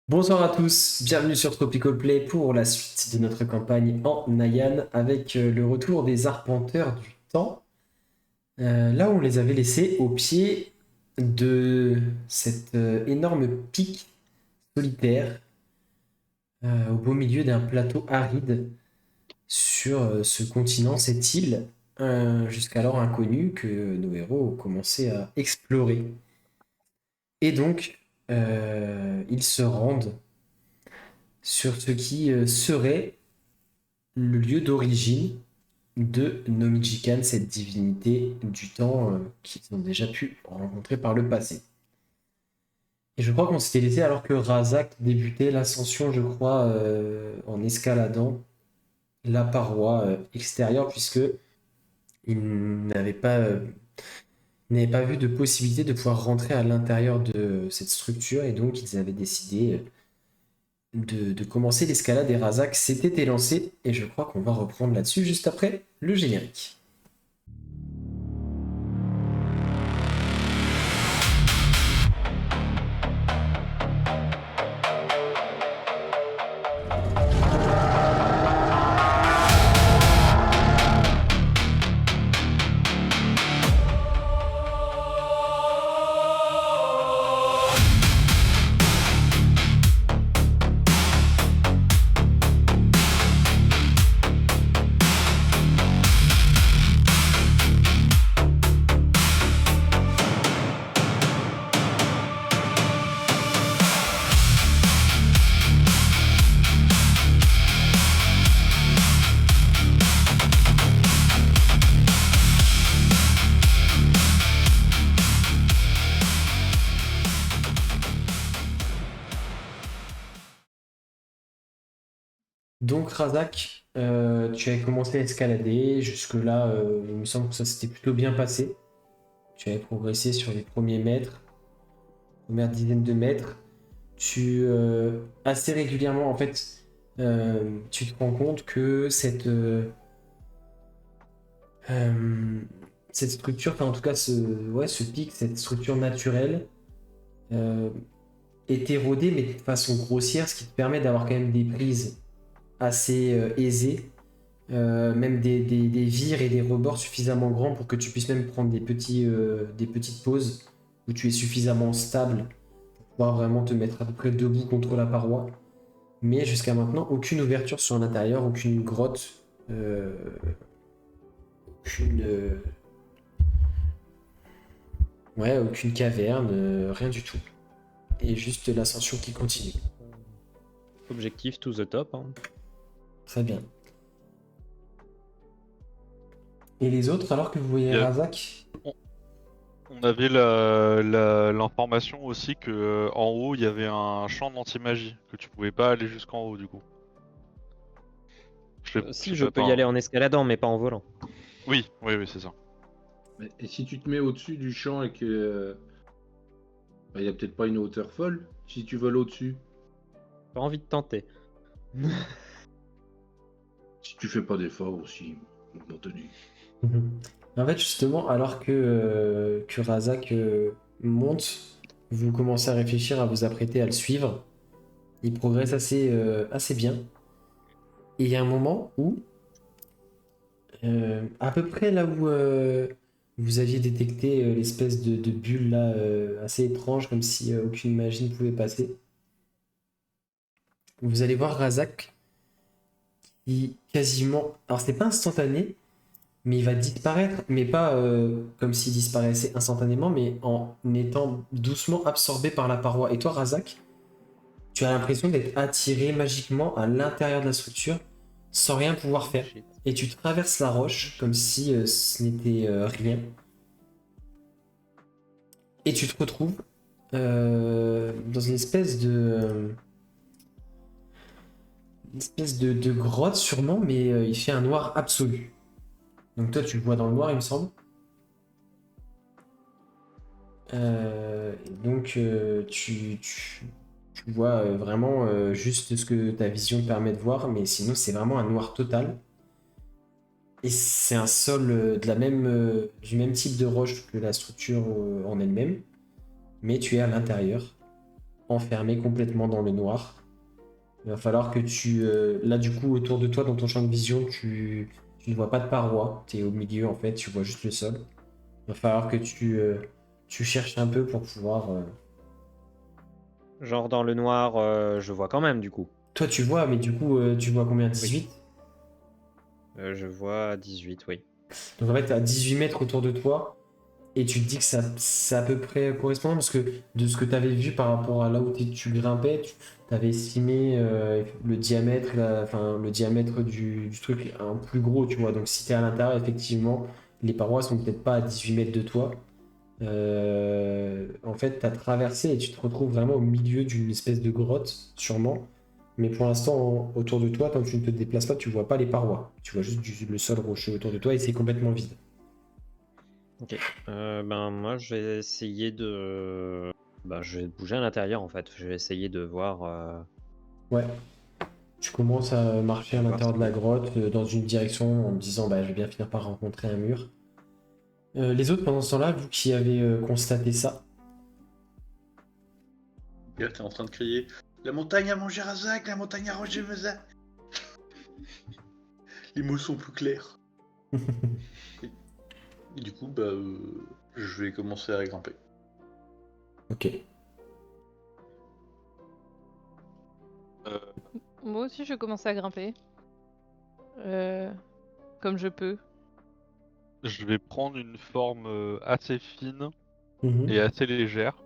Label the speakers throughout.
Speaker 1: Bonsoir à tous, bienvenue sur Tropical Play pour la suite de notre campagne en Nayan avec le retour des arpenteurs du temps. Là où on les avait laissés au pied de cette énorme pic solitaire au beau milieu d'un plateau aride sur ce continent, cette île jusqu'alors inconnue que nos héros ont commencé à explorer. Et donc, ils se rendent sur ce qui serait le lieu d'origine de Nomijikan, cette divinité du temps qu'ils ont déjà pu rencontrer par le passé. Et je crois qu'on s'était laissé alors que Razak débutait l'ascension, je crois, en escaladant la paroi extérieure, puisque il n'avait pas vu de possibilité de pouvoir rentrer à l'intérieur de cette structure, et donc ils avaient décidé de commencer l'escalade, et Razak s'était élancé, et je crois qu'on va reprendre là-dessus juste après le générique. Donc Razak, tu avais commencé à escalader, jusque-là il me semble que ça s'était plutôt bien passé. Tu avais progressé sur les premiers mètres, première dizaine de mètres. Assez régulièrement, en fait, tu te rends compte que euh, cette structure, enfin en tout cas ce pic, cette structure naturelle, euh, est érodée mais de façon grossière, ce qui te permet d'avoir quand même des prises assez aisées. Même des vires et des rebords suffisamment grands pour que tu puisses même prendre des petites pauses où tu es suffisamment stable pour pouvoir vraiment te mettre à peu près debout contre la paroi. Mais jusqu'à maintenant, aucune ouverture sur l'intérieur, aucune grotte, aucune, ouais, aucune caverne, rien du tout. Et juste l'ascension qui continue.
Speaker 2: Objectif to the top. Hein.
Speaker 1: Très bien. Et les autres, alors que vous voyez
Speaker 3: Il y a-
Speaker 1: Razak?
Speaker 3: On on avait l'information aussi que en haut il y avait un champ d'anti-magie, que tu pouvais pas aller jusqu'en haut du coup. Je
Speaker 2: Si
Speaker 3: sais
Speaker 2: je
Speaker 3: pas
Speaker 2: peux y aller
Speaker 3: par.
Speaker 2: en escaladant, mais pas en volant.
Speaker 3: Oui, oui, oui, c'est ça.
Speaker 4: Et si tu te mets au-dessus du champ et que il y a peut-être pas une hauteur folle, si tu voles au-dessus,
Speaker 2: Pas envie de tenter.
Speaker 4: si tu fais pas d'effort aussi, mon tenu.
Speaker 1: Mhm. En fait, justement, alors que Razak monte, vous commencez à réfléchir, à vous apprêter à le suivre. Il progresse assez bien. Et il y a un moment où, à peu près là où vous aviez détecté l'espèce de bulle là, assez étrange, comme si aucune magie ne pouvait passer, vous allez voir Razak qui quasiment. Alors, c'est pas instantané, mais il va disparaître, mais pas comme s'il disparaissait instantanément, mais en étant doucement absorbé par la paroi. Et toi, Razak, tu as l'impression d'être attiré magiquement à l'intérieur de la structure sans rien pouvoir
Speaker 2: Oh
Speaker 1: faire.
Speaker 2: shit.
Speaker 1: Et tu traverses la roche comme si ce n'était rien. Et tu te retrouves dans une espèce de grotte sûrement, mais il fait un noir absolu. Donc toi, tu le vois dans le noir, il me semble. Et donc, tu vois vraiment juste ce que ta vision te permet de voir, mais sinon, c'est vraiment un noir total. Et c'est un sol du même type de roche que la structure en elle-même, mais tu es à l'intérieur, enfermé complètement dans le noir. Il va falloir que là, du coup, autour de toi, dans ton champ de vision, tu ne vois pas de paroi. Tu es au milieu, en fait, tu vois juste le sol. Il va falloir que tu cherches un peu pour pouvoir...
Speaker 2: Genre dans le noir, je vois quand même du coup.
Speaker 1: Toi, tu vois, mais du coup, tu vois combien? 18?
Speaker 2: Je vois 18, oui.
Speaker 1: Donc, en fait, à 18 mètres autour de toi, et tu te dis que ça à peu près correspond, parce que de ce que tu avais vu par rapport à là où tu grimpais, tu avais estimé le diamètre, enfin, le diamètre du truc un plus gros, tu vois. Donc, si tu es à l'intérieur, effectivement, les parois sont peut-être pas à 18 mètres de toi. En fait, tu as traversé et tu te retrouves vraiment au milieu d'une espèce de grotte, sûrement. Mais pour l'instant, autour de toi, tant que tu ne te déplaces pas, tu vois pas les parois. Tu vois juste le sol rocheux autour de toi et c'est complètement vide.
Speaker 2: Ok. Ben moi je vais essayer de... Ben, je vais bouger à l'intérieur en fait. Je vais essayer de voir...
Speaker 1: Ouais. Tu commences à marcher à
Speaker 2: voir
Speaker 1: l'intérieur
Speaker 2: ce
Speaker 1: de la
Speaker 2: qu'il y a.
Speaker 1: grotte dans une direction en me disant bah, je vais bien finir par rencontrer un mur. Les autres, pendant ce temps-là, vous qui avez constaté ça,
Speaker 5: Gert est en train de crier la montagne à manger Razak, la montagne à Roger Meza. Les mots sont plus clairs. Et du coup, je vais commencer à grimper.
Speaker 1: ok.
Speaker 6: Moi aussi, je commence à grimper. Comme je peux.
Speaker 3: Je vais prendre une forme assez fine
Speaker 1: Mhm.
Speaker 3: et assez légère.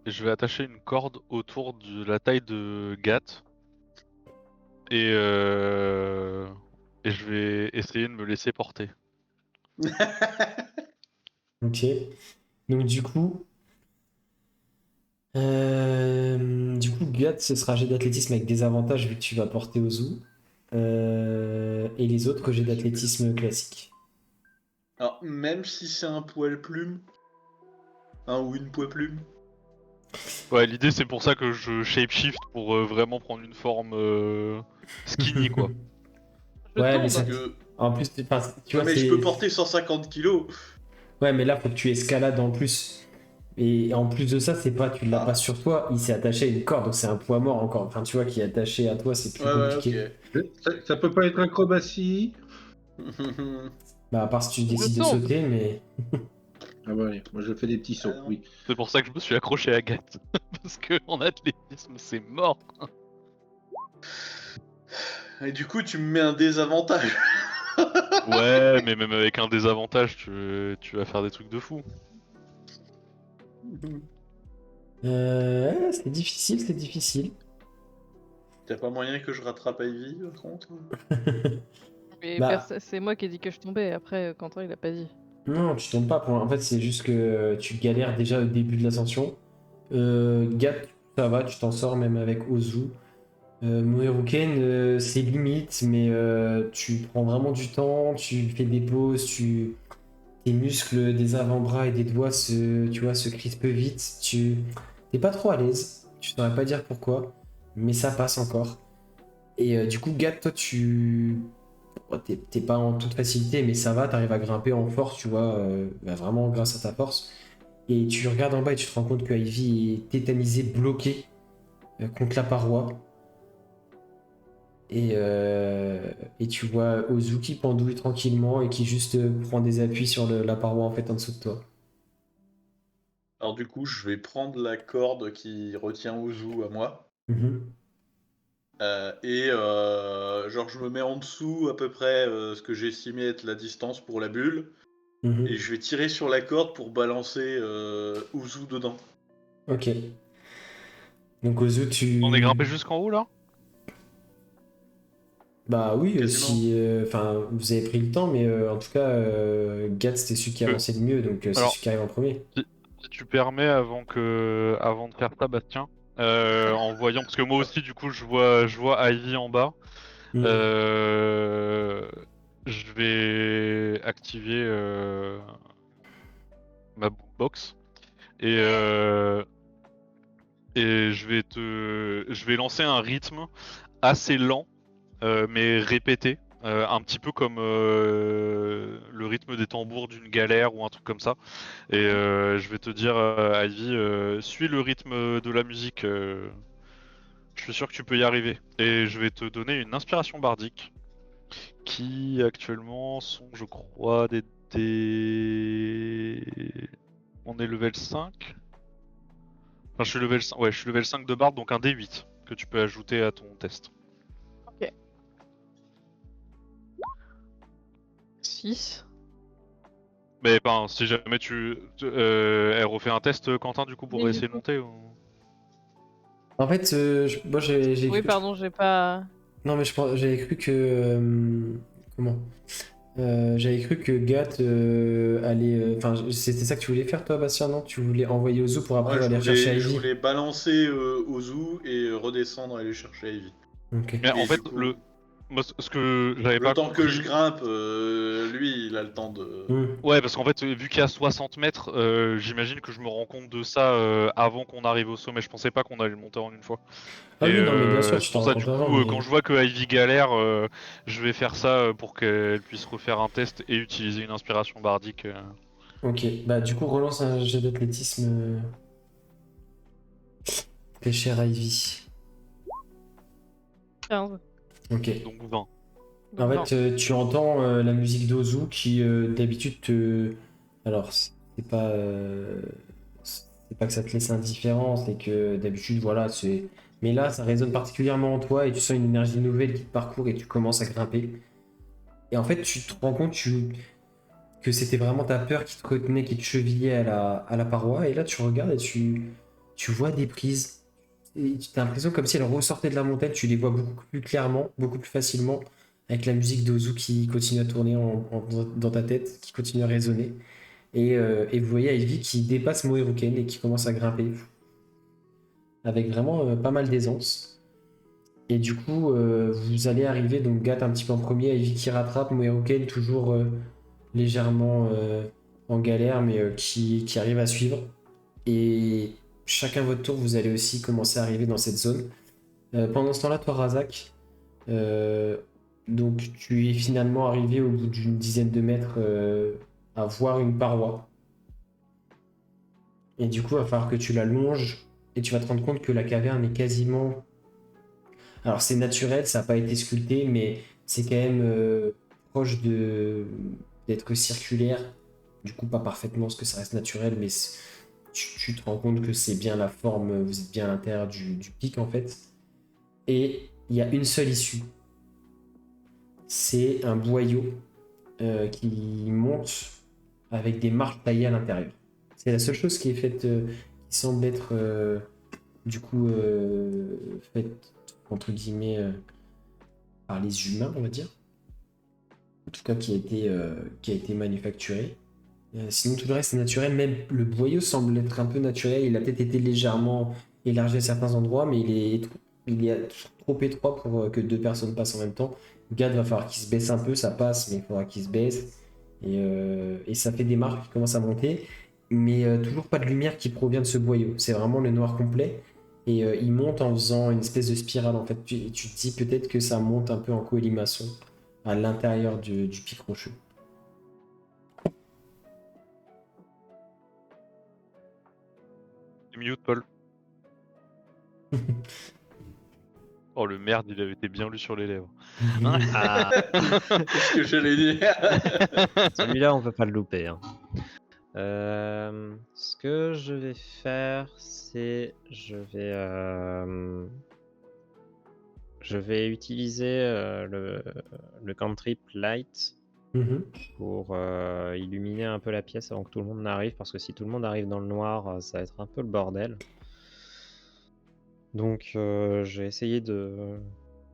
Speaker 3: Et je vais attacher une corde autour de la taille de Gat. Et, euh... et je vais essayer de me laisser porter.
Speaker 1: Ok. Donc du coup, Gat, ce sera jet d'athlétisme avec des avantages vu que tu vas porter au zoo. Et les autres, jet d'athlétisme classique.
Speaker 5: Alors, même si c'est un poil plume, ou une poil plume,
Speaker 3: Ouais, l'idée c'est pour ça que je shapeshift pour vraiment prendre une forme skinny quoi.
Speaker 6: Je
Speaker 1: Ouais, mais
Speaker 6: tombe.
Speaker 1: ça.
Speaker 5: que...
Speaker 1: En plus, enfin, tu
Speaker 5: Ouais,
Speaker 1: vois,
Speaker 5: mais je
Speaker 1: c'est.
Speaker 5: peux porter 150 kilos.
Speaker 1: Ouais, mais là, faut que tu escalades en plus. Et en plus de ça, c'est pas, tu l'as pas sur toi, il s'est attaché à une corde, donc c'est un poids mort encore. Enfin, tu vois, qui est attaché à toi, c'est plus
Speaker 5: Ouais,
Speaker 1: compliqué.
Speaker 4: Ça peut pas être acrobatie.
Speaker 5: ok.
Speaker 1: Bah, à part si tu
Speaker 6: Je
Speaker 1: décides de
Speaker 6: tombe.
Speaker 1: sauter, mais.
Speaker 4: Ah ouais, moi je fais des petits sauts,
Speaker 5: Ah non.
Speaker 4: oui.
Speaker 3: C'est pour ça que je me suis accroché à Gat. Parce que en athlétisme c'est mort.
Speaker 5: Et du coup, tu me mets un désavantage.
Speaker 3: Ouais, mais même avec un désavantage, tu vas faire des trucs de fou.
Speaker 1: C'est difficile, c'est difficile.
Speaker 5: T'as pas moyen que je rattrape Ivy, par contre?
Speaker 6: Mais
Speaker 1: Bah,
Speaker 6: c'est moi qui ai dit que je tombais. Après, Quentin, il a pas dit.
Speaker 1: non, tu tombes pas. En fait, c'est juste que tu galères déjà au début de l'ascension. Gat, ça va, tu t'en sors même avec Ozu. Moeruken, c'est limite, mais tu prends vraiment du temps, tu fais des pauses, tes muscles des avant-bras et des doigts tu vois, se crispent vite. Tu t'es pas trop à l'aise, tu saurais pas dire pourquoi, mais ça passe encore. Et du coup, Gat, toi, t'es pas en toute facilité, mais ça va, t'arrives à grimper en force, tu vois, bah, vraiment grâce à ta force. Et tu regardes en bas et tu te rends compte que Ivy est tétanisée, bloquée contre la paroi. Et, euh, et tu vois Ozu qui pendouille tranquillement et qui juste prend des appuis sur la paroi en fait en dessous de toi.
Speaker 5: Alors du coup, je vais prendre la corde qui retient Ozu à moi.
Speaker 1: Mhm.
Speaker 5: Genre je me mets en dessous à peu près ce que j'ai estimé être la distance pour la bulle.
Speaker 1: Mhm.
Speaker 5: Et je vais tirer sur la corde pour balancer Ozu dedans.
Speaker 1: Ok. Donc Ozu,
Speaker 3: On est grimpé jusqu'en haut là?
Speaker 1: Bah oui,
Speaker 5: Quasiment.
Speaker 1: si... Enfin, vous avez pris le temps, mais en tout cas, Gat, c'était celui qui
Speaker 3: Que-
Speaker 1: avançait le mieux, donc c'est
Speaker 3: Alors,
Speaker 1: celui qui arrive en premier.
Speaker 3: si tu permets, avant de faire ça, Bastien, en voyant, parce que moi aussi, du coup, je vois Ivy en bas.
Speaker 1: Mhm.
Speaker 3: Euh, je vais activer ma boombox et je vais lancer un rythme assez lent, mais répété, un petit peu comme le rythme des tambours d'une galère ou un truc comme ça. Et je vais te dire, Ivy, suis le rythme de la musique. Je suis sûr que tu peux y arriver. Et je vais te donner une inspiration bardique qui actuellement sont, je crois, On est level 5. Enfin, je suis level 5, ouais, je suis level 5 de bard, donc un D8 que tu peux ajouter à ton test.
Speaker 6: 6.
Speaker 3: Mais ben, si jamais elle refait un test, Quentin, du coup, pour
Speaker 6: Oui,
Speaker 3: essayer
Speaker 6: du
Speaker 3: de
Speaker 6: coup.
Speaker 3: monter ou...
Speaker 1: En fait, moi j'ai
Speaker 6: Oui,
Speaker 1: cru.
Speaker 6: pardon, j'ai pas.
Speaker 1: Non, mais j'avais cru que. Comment? J'avais cru que Gat allait. Enfin, c'était ça que tu voulais faire, toi, Bastien, non? Tu voulais envoyer Ozu pour après
Speaker 5: Moi,
Speaker 1: aller chercher
Speaker 5: je
Speaker 1: Ivy.
Speaker 5: voulais balancer Ozu et redescendre et aller chercher Ivy.
Speaker 1: Ok.
Speaker 3: Mais en
Speaker 5: Et
Speaker 3: fait,
Speaker 5: du coup,
Speaker 3: moi, ce que j'avais
Speaker 5: le
Speaker 3: pas
Speaker 5: temps que je
Speaker 3: compris...
Speaker 5: grimpe, lui, il a le temps de...
Speaker 1: Hmm.
Speaker 3: Ouais, parce qu'en fait, vu qu'il y a 60 mètres, j'imagine que je me rends compte de ça avant qu'on arrive au sommet. Je pensais pas qu'on allait le monter en une fois.
Speaker 1: Ah
Speaker 3: Et
Speaker 1: oui, non, mais bien sûr,
Speaker 3: c'est
Speaker 1: tu t'en
Speaker 3: pour
Speaker 1: rends
Speaker 3: ça, du
Speaker 1: compte avant,
Speaker 3: coup, quand
Speaker 1: mais.
Speaker 3: je vois que Ivy galère, je vais faire ça pour qu'elle puisse refaire un test et utiliser une inspiration bardique.
Speaker 1: Ok, bah du coup, relance un jet d'athlétisme. Très cher Ivy.
Speaker 6: 15.
Speaker 1: Ok.
Speaker 3: Donc 20.
Speaker 1: En
Speaker 6: Donc,
Speaker 1: fait, tu entends la musique d'Ozu qui d'habitude te. Alors, c'est pas que ça te laisse indifférent, c'est que d'habitude, voilà, c'est. Mais là, ça résonne particulièrement en toi et tu sens une énergie nouvelle qui te parcourt et tu commences à grimper. Et en fait, tu te rends compte que c'était vraiment ta peur qui te retenait, qui te chevillait à la paroi. Et là, tu regardes et tu vois des prises. Et tu as l'impression comme si elles ressortaient de la montagne. Tu les vois beaucoup plus clairement, beaucoup plus facilement, avec la musique d'Ozu qui continue à tourner dans ta tête, qui continue à résonner. Et vous voyez Ivy qui dépasse Moeruken et qui commence à grimper, avec vraiment pas mal d'aisance. Et du coup, vous allez arriver, donc Gat un petit peu en premier, Ivy qui rattrape, Moeruken toujours légèrement en galère, mais qui arrive à suivre. Et chacun votre tour, vous allez aussi commencer à arriver dans cette zone. Pendant ce temps-là, toi, Razak, euh, donc tu es finalement arrivé au bout d'une dizaine de mètres à voir une paroi. Et du coup, il va falloir que tu la longes et tu vas te rendre compte que la caverne est quasiment... Alors c'est naturel, ça n'a pas été sculpté, mais c'est quand même proche d'être circulaire. Du coup, pas parfaitement parce que ça reste naturel, mais tu te rends compte que c'est bien la forme, vous êtes bien à l'intérieur du pic en fait. Et il y a une seule issue. C'est un boyau qui monte avec des marches taillées à l'intérieur. C'est la seule chose qui est faite, qui semble être du coup faite entre guillemets par les humains, on va dire. En tout cas, qui a été manufacturé. Sinon, tout le reste est naturel. Même le boyau semble être un peu naturel. Il a peut-être été légèrement élargi à certains endroits, mais il est trop étroit pour que deux personnes passent en même temps. Gad va falloir qu'il se baisse un peu, ça passe, mais il faudra qu'il se baisse. Et ça fait des marques qui commencent à monter, mais toujours pas de lumière qui provient de ce boyau. C'est vraiment le noir complet. Et il monte en faisant une espèce de spirale. En fait, tu te dis peut-être que ça monte un peu en colimaçon à l'intérieur du pic rocheux.
Speaker 3: Mute, Paul. Oh, le merde, il avait été bien lu sur les lèvres.
Speaker 2: Ah,
Speaker 5: C'est ce que j'allais dire.
Speaker 2: celui-là, on peut pas le louper, hein. Ce que je vais faire, c'est je vais utiliser le cantrip light
Speaker 1: Mhm.
Speaker 2: pour illuminer un peu la pièce avant que tout le monde n'arrive, parce que si tout le monde arrive dans le noir, ça va être un peu le bordel. Donc je vais essayer de...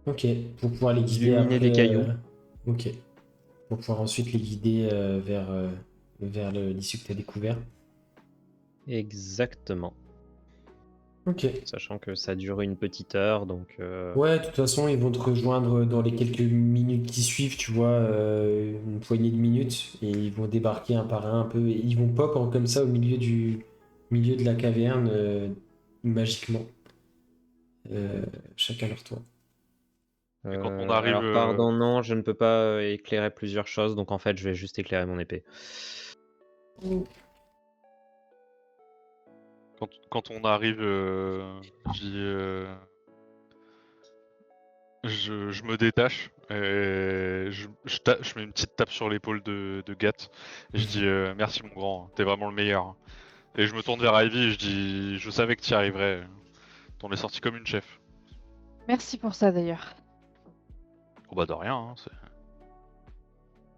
Speaker 1: Ok, pour pouvoir les guider
Speaker 2: Illuminer
Speaker 1: après.
Speaker 2: des cailloux.
Speaker 1: Ok, pour pouvoir ensuite les guider vers l'issue que tu as découvert.
Speaker 2: Exactement.
Speaker 1: Ok.
Speaker 2: Sachant que ça dure une petite heure, donc...
Speaker 1: Ouais, de toute façon, ils vont te rejoindre dans les quelques minutes qui suivent, tu vois, une poignée de minutes, et ils vont débarquer un par un peu, et ils vont pop comme ça au milieu de la caverne, magiquement. Chacun leur tour.
Speaker 3: Et quand on arrive,
Speaker 2: Alors pardon, non, je ne peux pas éclairer plusieurs choses, donc en fait je vais juste éclairer mon épée.
Speaker 3: Quand on arrive, je dis, je me détache et je mets une petite tape sur l'épaule de Gat. Et je dis merci mon grand, t'es vraiment le meilleur. Et je me tourne vers Ivy et je dis je savais que t'y arriverais. T'en es sorti comme une chef.
Speaker 6: Merci pour ça d'ailleurs.
Speaker 3: Oh bah de rien, hein,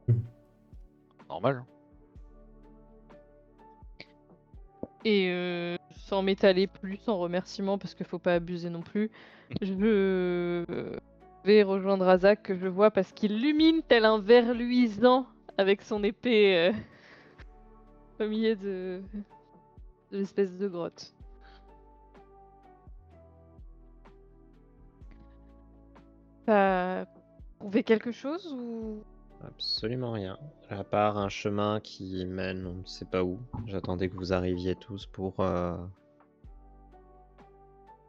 Speaker 3: c'est normal.
Speaker 6: Et sans m'étaler plus en remerciement parce qu'il faut pas abuser non plus, je vais rejoindre Razak que je vois parce qu'il illumine tel un ver luisant avec son épée au milieu de l'espèce de grotte. T'as trouvé quelque chose ou...
Speaker 2: Absolument rien. À part un chemin qui mène on ne sait pas où. J'attendais que vous arriviez tous pour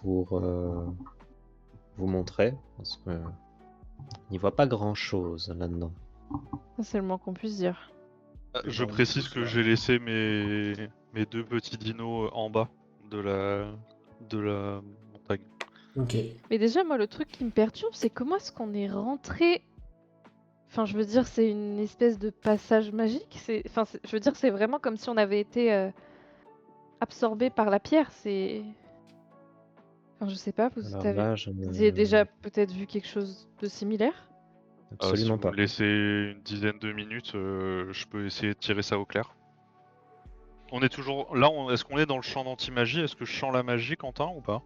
Speaker 2: vous montrer. Parce que n'y voit pas grand chose là-dedans.
Speaker 6: Ça, c'est le moins qu'on puisse dire.
Speaker 3: Je
Speaker 5: Bon,
Speaker 3: précise
Speaker 5: tout
Speaker 3: que
Speaker 5: ça.
Speaker 3: j'ai laissé mes 2 petits dinos en bas de la montagne.
Speaker 1: Ok.
Speaker 6: Mais déjà, moi, le truc qui me perturbe, c'est comment est-ce qu'on est rentré. Enfin, je veux dire, c'est une espèce de passage magique. Je veux dire, c'est vraiment comme si on avait été absorbé par la pierre. Enfin, je sais pas, vous
Speaker 2: Alors
Speaker 6: avez
Speaker 2: là, je
Speaker 6: vous avez déjà
Speaker 2: ne...
Speaker 6: peut-être vu quelque chose de similaire?
Speaker 3: Si
Speaker 2: Absolument
Speaker 3: vous
Speaker 2: pas.
Speaker 3: me laissez une dizaine de minutes, je peux essayer de tirer ça au clair. On est toujours là, est-ce qu'on est dans le champ d'anti-magie? Est-ce que je sens la magie, Quentin, ou pas?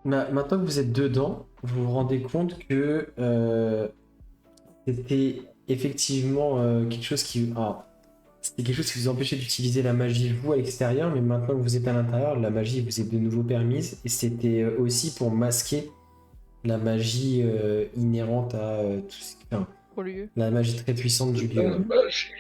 Speaker 1: Maintenant que vous êtes dedans, vous vous rendez compte que c'était effectivement quelque chose qui... c'était quelque chose qui vous empêchait d'utiliser la magie vous à l'extérieur, mais maintenant que vous êtes à l'intérieur, la magie vous est de nouveau permise, et c'était aussi pour masquer la magie inhérente à tout ce qui... enfin,
Speaker 6: Au lieu.
Speaker 1: la magie très puissante du
Speaker 4: La
Speaker 1: lieu.
Speaker 4: magie.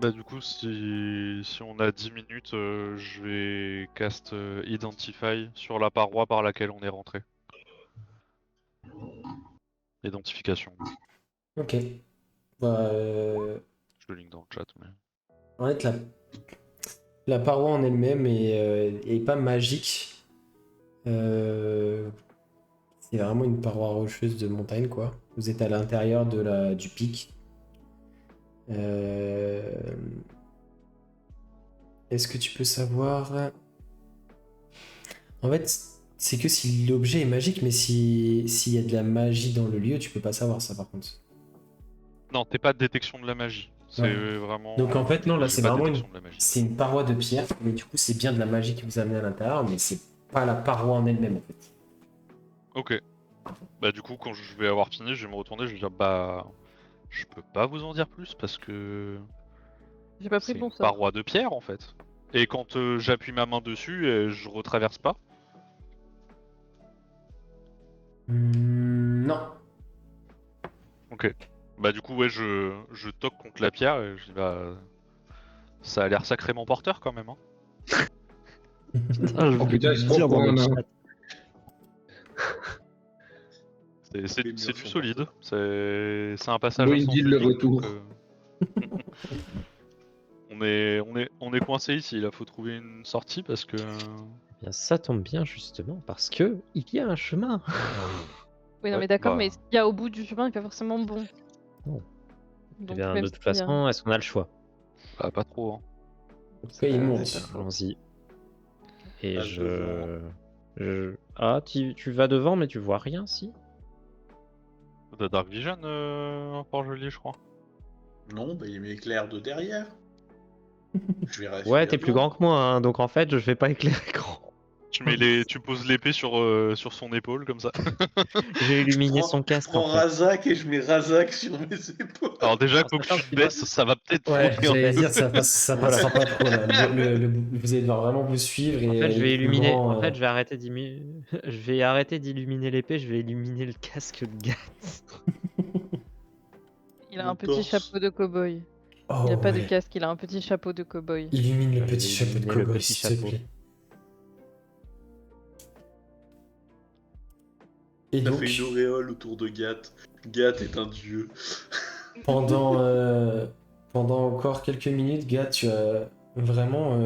Speaker 3: Bah du coup, si on a 10 minutes, je vais cast Identify sur la paroi par laquelle on est rentré. Identification.
Speaker 1: Ok. Bah,
Speaker 3: Je le link dans le chat. Mais...
Speaker 1: en fait, la paroi en elle-même est pas magique. C'est vraiment une paroi rocheuse de montagne, quoi. Vous êtes à l'intérieur du pic. Est-ce que tu peux savoir... En fait, c'est que si l'objet est magique, mais s'il y a de la magie dans le lieu, tu peux pas savoir ça, par contre.
Speaker 3: Non, t'es pas de détection de la magie. C'est
Speaker 1: Ouais.
Speaker 3: vraiment.
Speaker 1: Donc en fait, non, là,
Speaker 3: j'ai
Speaker 1: c'est
Speaker 3: pas
Speaker 1: vraiment
Speaker 3: détection de la magie.
Speaker 1: c'est une paroi de pierre, mais du coup, c'est bien de la magie qui vous amène à l'intérieur, mais c'est pas la paroi en elle-même, en fait.
Speaker 3: Ok. Bah du coup, quand je vais avoir fini, je vais me retourner, je vais dire bah, je peux pas vous en dire plus parce que
Speaker 6: J'ai pas pris
Speaker 3: c'est
Speaker 6: le
Speaker 3: une
Speaker 6: bon sort.
Speaker 3: paroi de pierre en fait. Et quand j'appuie ma main dessus, je retraverse pas.
Speaker 1: Non.
Speaker 3: Ok. Bah du coup, ouais, je toque contre la pierre et je dis bah, ça a l'air sacrément porteur quand même. Hein.
Speaker 2: Putain, je
Speaker 4: Oh
Speaker 2: voulais
Speaker 4: putain,
Speaker 2: le
Speaker 4: il se
Speaker 2: dire dans
Speaker 4: reprend
Speaker 2: le
Speaker 4: un
Speaker 2: chat.
Speaker 3: C'est
Speaker 5: Les murs
Speaker 3: du
Speaker 5: sont
Speaker 3: solide.
Speaker 5: porteurs.
Speaker 3: C'est un passage à
Speaker 4: Windy
Speaker 3: sens
Speaker 4: le
Speaker 3: unique.
Speaker 4: retour.
Speaker 3: On est coincé ici. Il faut trouver une sortie parce que.
Speaker 2: Eh bien, ça tombe bien justement parce que il y a un chemin.
Speaker 6: Oui, non,
Speaker 3: Ouais,
Speaker 6: mais d'accord,
Speaker 3: bah,
Speaker 6: mais ce qu'il y a au bout du chemin n'est pas forcément bon.
Speaker 2: Non. Eh
Speaker 6: Donc,
Speaker 2: bien,
Speaker 6: même
Speaker 2: de toute
Speaker 6: si,
Speaker 2: façon, est-ce qu'on a le choix?
Speaker 3: bah, pas trop. Hein.
Speaker 1: Ok, il monte.
Speaker 2: Allons-y. Et
Speaker 5: Passe
Speaker 2: Ah, tu vas devant, mais tu vois rien, si?
Speaker 3: T'as Dark Vision, Port Joli, je crois.
Speaker 5: Non, bah il m'éclaire de derrière. Je vais rester
Speaker 2: Ouais,
Speaker 5: à
Speaker 2: t'es plus
Speaker 5: droite.
Speaker 2: grand que moi, hein, donc en fait, je vais pas éclairer grand.
Speaker 3: Tu poses l'épée sur son épaule comme ça.
Speaker 2: J'ai illuminé
Speaker 5: Je
Speaker 2: son
Speaker 5: je
Speaker 2: casque,
Speaker 5: prends
Speaker 2: en fait.
Speaker 5: Razak et je mets Razak sur mes épaules.
Speaker 3: Alors déjà,
Speaker 2: En
Speaker 3: faut que
Speaker 2: sachant
Speaker 3: tu te
Speaker 2: qu'il doit-
Speaker 3: baisses, ça va peut-être
Speaker 1: Ouais,
Speaker 3: foirer, en
Speaker 1: j'allais
Speaker 3: fait.
Speaker 1: dire, ça
Speaker 2: Voilà.
Speaker 1: passera pas trop, là. Vous allez devoir vraiment vous suivre
Speaker 2: En
Speaker 1: et
Speaker 2: fait, je vais
Speaker 1: être plus
Speaker 2: illuminer.
Speaker 1: grand,
Speaker 2: En fait, je vais arrêter d'illuminer. Je vais arrêter d'illuminer l'épée. Je vais illuminer le casque de Gat.
Speaker 6: il a
Speaker 5: Mon
Speaker 6: un petit
Speaker 5: torse.
Speaker 6: chapeau de cow-boy.
Speaker 1: Oh,
Speaker 6: Il a pas de
Speaker 1: ouais.
Speaker 6: casque, il a un petit chapeau de cow-boy.
Speaker 1: Illumine le
Speaker 2: Je vais
Speaker 1: petit chapeau de
Speaker 2: illuminer le
Speaker 1: cow-boy,
Speaker 2: petit
Speaker 1: s'il te
Speaker 2: chapeau.
Speaker 1: plaît. Et
Speaker 5: Ça
Speaker 1: donc,
Speaker 5: fait une auréole autour de Gath. Gath est un dieu.
Speaker 1: pendant, pendant encore quelques minutes, gars, tu as vraiment...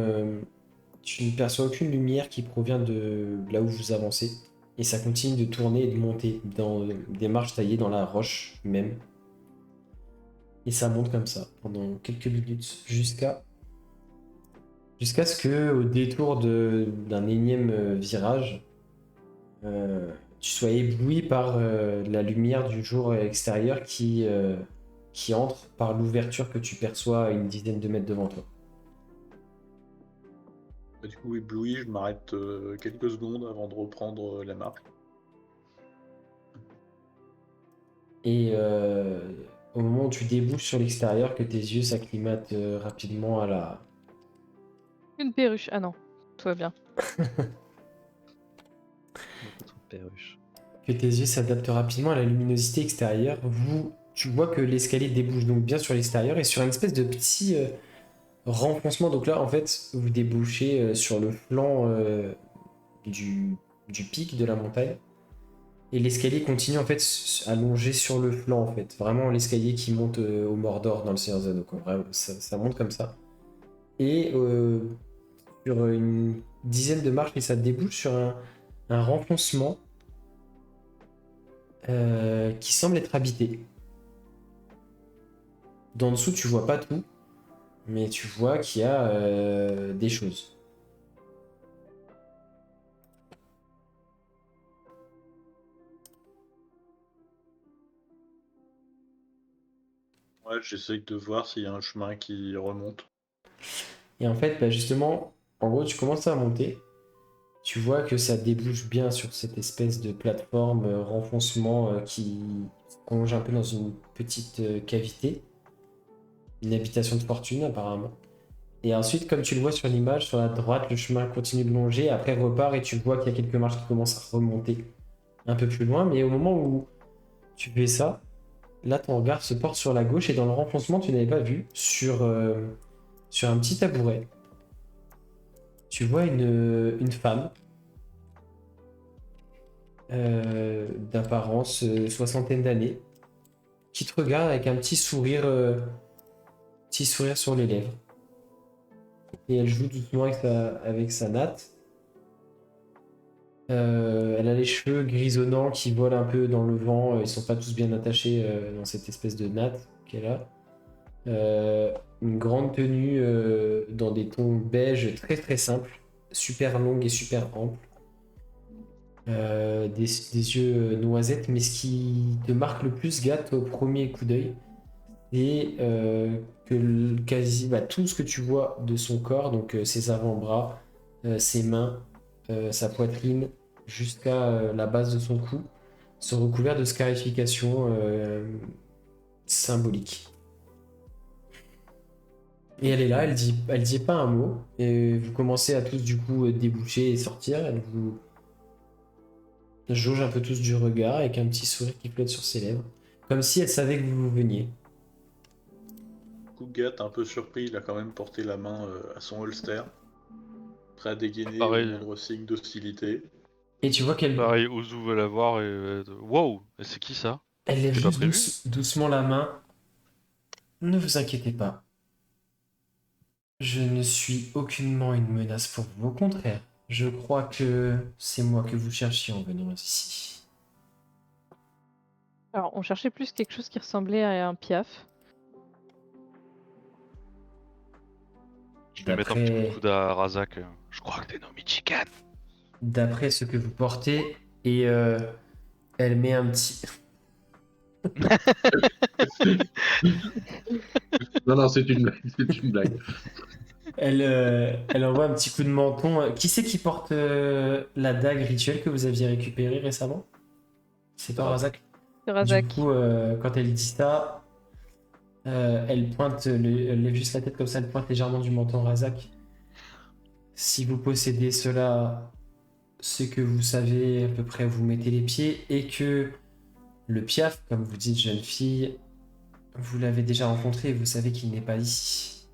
Speaker 1: tu ne perçois aucune lumière qui provient de là où vous avancez. Et ça continue de tourner et de monter dans des marches taillées dans la roche même. Et ça monte comme ça pendant quelques minutes jusqu'à ce que au détour d'un énième virage, tu sois ébloui par la lumière du jour extérieur qui entre par l'ouverture que tu perçois à une dizaine de mètres devant toi.
Speaker 5: Du coup, ébloui, je m'arrête quelques secondes avant de reprendre la marche.
Speaker 1: Et au moment où tu débouches sur l'extérieur, que tes yeux s'acclimatent rapidement à la...
Speaker 6: Une perruche. Ah non, tout va bien.
Speaker 2: Beaucoup trop de perruches.
Speaker 1: que tes yeux s'adaptent rapidement à la luminosité extérieure, tu vois que l'escalier débouche donc bien sur l'extérieur et sur une espèce de petit renfoncement. Donc là, en fait, vous débouchez sur le flanc du pic de la montagne. Et l'escalier continue en fait à longer sur le flanc en fait. Vraiment l'escalier qui monte au Mordor dans le Seigneur des Anneaux, quoi. Vraiment, ça monte comme ça. Et sur une dizaine de marches, et ça débouche sur un renfoncement qui semble être habité. D'en dessous, tu vois pas tout, mais tu vois qu'il y a des choses.
Speaker 5: Ouais, j'essaye de voir s'il y a un chemin qui remonte.
Speaker 1: Et en fait, bah justement, en gros, tu commences à monter. Tu vois que ça débouche bien sur cette espèce de plateforme renfoncement qui se prolonge un peu dans une petite cavité. Une habitation de fortune, apparemment. Et ensuite, comme tu le vois sur l'image, sur la droite, le chemin continue de longer, après repart et tu vois qu'il y a quelques marches qui commencent à remonter un peu plus loin. Mais au moment où tu fais ça, là, ton regard se porte sur la gauche et dans le renfoncement, tu n'avais pas vu, sur un petit tabouret, tu vois une femme d'apparence soixantaine d'années qui te regarde avec un petit sourire sur les lèvres. Et elle joue doucement avec sa natte. Elle a les cheveux grisonnants qui volent un peu dans le vent. Ils sont pas tous bien attachés dans cette espèce de natte qu'elle a. Une grande tenue dans des tons beige très très simples, super longue et super ample. Des yeux noisettes, mais ce qui te marque le plus, Gat, au premier coup d'œil, c'est que quasi tout ce que tu vois de son corps, donc ses avant-bras, ses mains, sa poitrine, jusqu'à la base de son cou, sont recouverts de scarifications symboliques. Et elle est là, elle dit pas un mot, et vous commencez à tous du coup déboucher et sortir. Elle vous jauge un peu tous du regard avec un petit sourire qui flotte sur ses lèvres, comme si elle savait que vous veniez.
Speaker 5: Du coup, Gath, un peu surpris, il a quand même porté la main à son holster, prêt à dégainer
Speaker 3: Pareil.
Speaker 5: au moindre signe d'hostilité.
Speaker 1: Et tu vois qu'elle
Speaker 3: Pareil, Ozu veut la voir et wow, et c'est qui ça?
Speaker 1: elle lève
Speaker 3: C'est pas
Speaker 1: juste
Speaker 3: prévu.
Speaker 1: doucement la main. Ne vous inquiétez pas. Je ne suis aucunement une menace pour vous. Au contraire, je crois que c'est moi que vous cherchiez en venant ici.
Speaker 6: Alors, on cherchait plus quelque chose qui ressemblait à un piaf.
Speaker 3: Je vais mettre un petit coup de
Speaker 1: D'après
Speaker 3: coude à Razak. Je crois que t'es nommé Chicken.
Speaker 1: d'après ce que vous portez, et elle met un petit...
Speaker 4: Non, c'est une blague. C'est une blague.
Speaker 1: Elle envoie un petit coup de menton. Qui c'est qui porte la dague rituelle que vous aviez récupérée récemment? C'est toi, Razak?
Speaker 6: C'est
Speaker 1: Du
Speaker 6: Razak.
Speaker 1: coup, quand elle dit ça, elle pointe, elle lève juste la tête comme ça, elle pointe légèrement du menton Razak. Si vous possédez cela, c'est que vous savez à peu près où vous mettez les pieds et que le piaf, comme vous dites, jeune fille, vous l'avez déjà rencontré et vous savez qu'il n'est pas ici.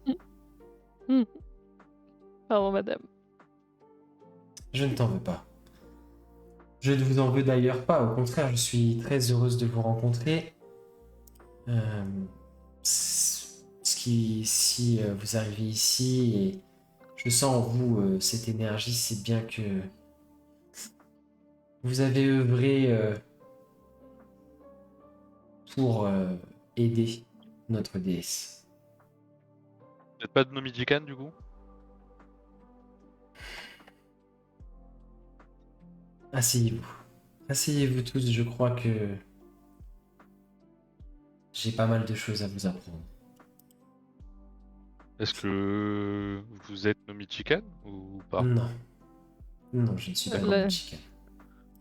Speaker 6: Pardon, madame.
Speaker 1: Je ne t'en veux pas. Je ne vous en veux d'ailleurs pas, au contraire, je suis très heureuse de vous rencontrer. Si vous arrivez ici et je sens en vous cette énergie, c'est bien que vous avez œuvré pour aider notre déesse.
Speaker 3: Vous n'êtes pas de Nomidican du coup?
Speaker 1: Asseyez-vous. Asseyez-vous tous, je crois que j'ai pas mal de choses à vous apprendre.
Speaker 3: Est-ce que vous êtes Nomidican ou pas?
Speaker 1: Non. Non, je ne suis pas
Speaker 6: Le-
Speaker 1: Chicken.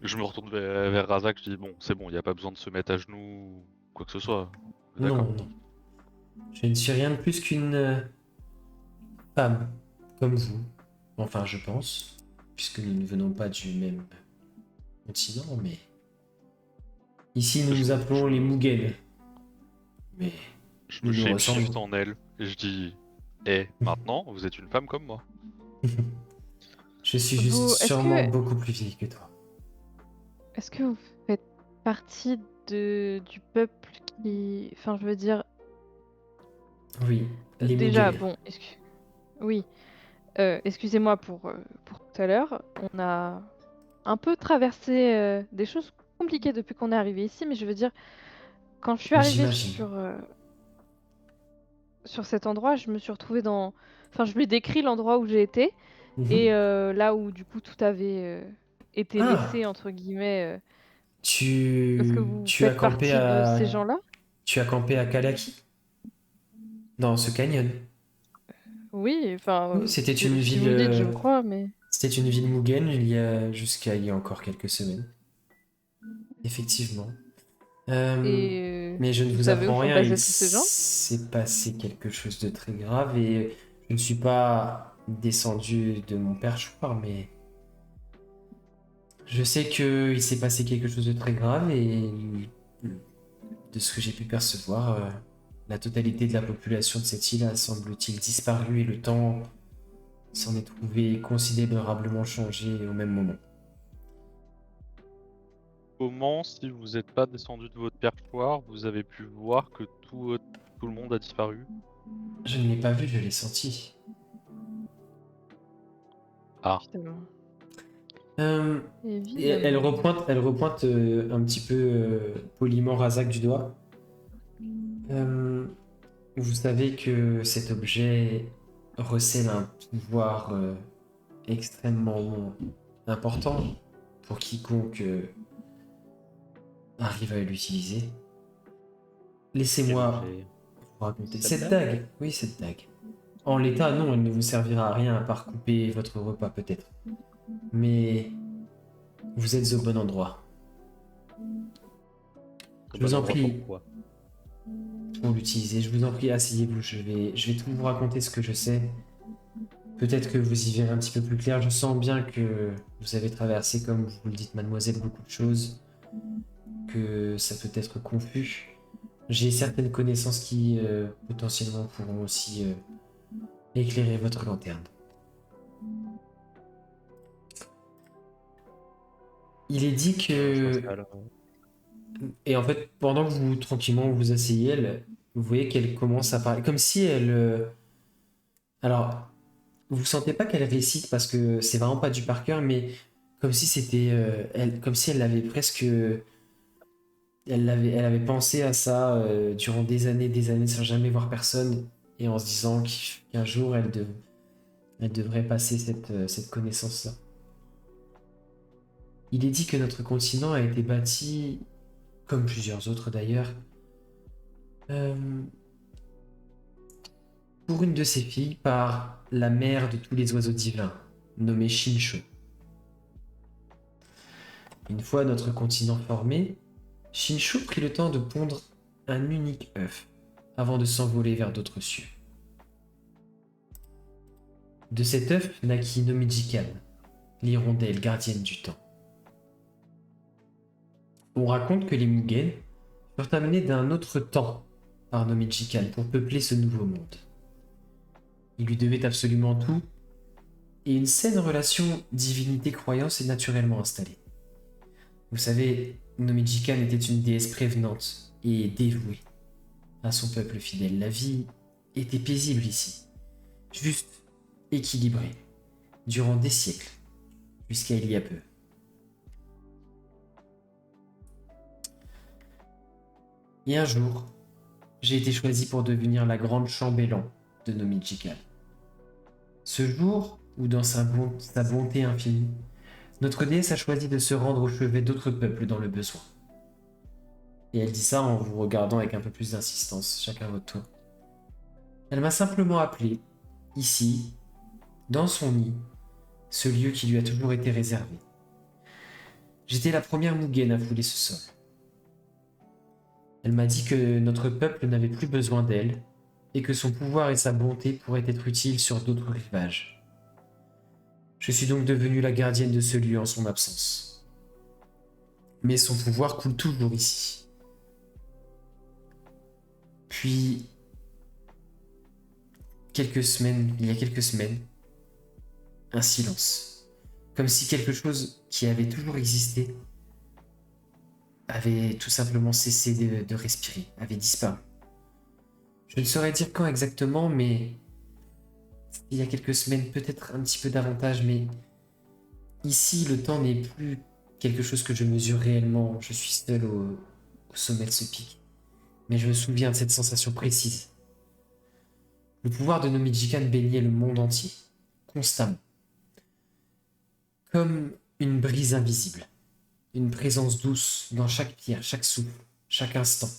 Speaker 3: Je me retourne vers Razak, je dis bon, c'est bon, il n'y a pas besoin de se mettre à genoux ou quoi que ce soit.
Speaker 1: Non,
Speaker 3: D'accord.
Speaker 1: non. Je ne suis rien de plus qu'une femme, comme vous. Enfin, je pense, puisque nous ne venons pas du même continent, mais... Ici, nous nous appelons les Mugen. Mais
Speaker 3: Je
Speaker 1: nous
Speaker 3: me
Speaker 1: nous
Speaker 3: shape
Speaker 1: ressemblons.
Speaker 3: shift en elle et je dis maintenant, vous êtes une femme comme moi.
Speaker 1: Je suis
Speaker 6: Vous-
Speaker 1: juste
Speaker 6: est-ce
Speaker 1: sûrement
Speaker 6: que-
Speaker 1: beaucoup plus vieille que toi.
Speaker 6: Est-ce que vous faites partie du peuple qui... Enfin, je veux dire,
Speaker 1: Oui, les
Speaker 6: déjà,
Speaker 1: Mugen.
Speaker 6: bon, oui, excusez-moi pour tout à l'heure. On a un peu traversé des choses compliquées depuis qu'on est arrivé ici, mais je veux dire, quand je suis arrivée
Speaker 1: J'imagine.
Speaker 6: sur cet endroit, je me suis retrouvée dans... Enfin, je lui ai décrit l'endroit où j'ai été,
Speaker 1: Mhm.
Speaker 6: et là où, du coup, tout avait été
Speaker 1: Ah,
Speaker 6: laissé, entre guillemets. Est-ce que
Speaker 1: tu...
Speaker 6: vous
Speaker 1: tu as
Speaker 6: faites
Speaker 1: campé
Speaker 6: partie de ces
Speaker 1: à...
Speaker 6: gens-là?
Speaker 1: Tu as campé à Kalaki? Dans ce canyon.
Speaker 6: Oui, enfin,
Speaker 1: Oui, c'était
Speaker 6: si,
Speaker 1: une
Speaker 6: si
Speaker 1: ville...
Speaker 6: vous le dites, je crois, mais...
Speaker 1: C'était une ville Mugen jusqu'à il y a encore quelques semaines. Effectivement.
Speaker 6: Et
Speaker 1: Mais je ne
Speaker 6: vous
Speaker 1: vous
Speaker 6: savez où
Speaker 1: apprends
Speaker 6: sont
Speaker 1: rien,
Speaker 6: passés
Speaker 1: il
Speaker 6: tous ces gens?
Speaker 1: s'est passé quelque chose de très grave et je ne suis pas descendu de mon perchoir, mais je sais qu'il s'est passé quelque chose de très grave et de ce que j'ai pu percevoir, la totalité de la population de cette île a semble-t-il disparu et le temps s'en est trouvé considérablement changé au même moment.
Speaker 3: Comment, si vous n'êtes pas descendu de votre perchoir, vous avez pu voir que tout le monde a disparu?
Speaker 1: Je ne l'ai pas vu, je l'ai senti.
Speaker 3: Ah,
Speaker 6: Justement.
Speaker 1: Et
Speaker 6: Évidemment.
Speaker 1: elle repointe un petit peu poliment Razak du doigt. Vous savez que cet objet recèle un pouvoir extrêmement important pour quiconque arrive à l'utiliser. Laissez-moi
Speaker 2: Quel objet?
Speaker 1: vous raconter.
Speaker 2: Cette
Speaker 1: Cette
Speaker 2: dague
Speaker 1: dague, oui, cette dague. En l'état, non, elle ne vous servira à rien à part couper votre repas peut-être. Mais vous êtes au bon endroit. Je vous en prie.
Speaker 2: Pourquoi?
Speaker 1: Pour l'utiliser. Je vous en prie, asseyez-vous. Je vais tout vous raconter ce que je sais. Peut-être que vous y verrez un petit peu plus clair. Je sens bien que vous avez traversé, comme vous le dites, mademoiselle, beaucoup de choses. Que ça peut être confus. J'ai certaines connaissances qui potentiellement pourront aussi éclairer votre lanterne. Il est dit que...
Speaker 2: m'installe.
Speaker 1: Et en fait, pendant que vous, tranquillement, vous asseyez, vous voyez qu'elle commence à parler. Comme si elle... Alors, vous sentez pas qu'elle récite parce que c'est vraiment pas du par cœur, mais comme si c'était... comme si elle avait presque... Elle avait pensé à ça durant des années sans jamais voir personne et en se disant qu'un jour elle devrait passer cette connaissance-là. Il est dit que notre continent a été bâti, comme plusieurs autres d'ailleurs, pour une de ses filles par la mère de tous les oiseaux divins, nommée Shinsho. Une fois notre continent formé, Shinsho prit le temps de pondre un unique œuf avant de s'envoler vers d'autres cieux. De cet œuf naquit Nomijikan, l'hirondelle gardienne du temps. On raconte que les Mugen furent amenés d'un autre temps par Nomijikan pour peupler ce nouveau monde. Il lui devait absolument tout, et une saine relation divinité-croyance est naturellement installée. Vous savez, Nomijikan était une déesse prévenante et dévouée à son peuple fidèle. La vie était paisible ici, juste, équilibrée, durant des siècles, jusqu'à il y a peu. Et un jour, j'ai été choisi pour devenir la grande chambellan de Nomijikan. Ce jour où, dans sa bonté infinie, notre déesse a choisi de se rendre au chevet d'autres peuples dans le besoin. Et elle dit ça en vous regardant avec un peu plus d'insistance, chacun à votre tour. Elle m'a simplement appelé, ici, dans son nid, ce lieu qui lui a toujours été réservé. J'étais la première Mugen à fouler ce sol. Elle m'a dit que notre peuple n'avait plus besoin d'elle, et que son pouvoir et sa bonté pourraient être utiles sur d'autres rivages. Je suis donc devenue la gardienne de ce lieu en son absence. Mais son pouvoir coule toujours ici. Puis, il y a quelques semaines, un silence. Comme si quelque chose qui avait toujours existé avait tout simplement cessé de respirer, avait disparu. Je ne saurais dire quand exactement, mais il y a quelques semaines, peut-être un petit peu davantage, mais ici, le temps n'est plus quelque chose que je mesure réellement. Je suis seul au sommet de ce pic. Mais je me souviens de cette sensation précise. Le pouvoir de Nomijikan baignait le monde entier, constamment. Comme une brise invisible. Une présence douce dans chaque pierre, chaque souffle, chaque instant.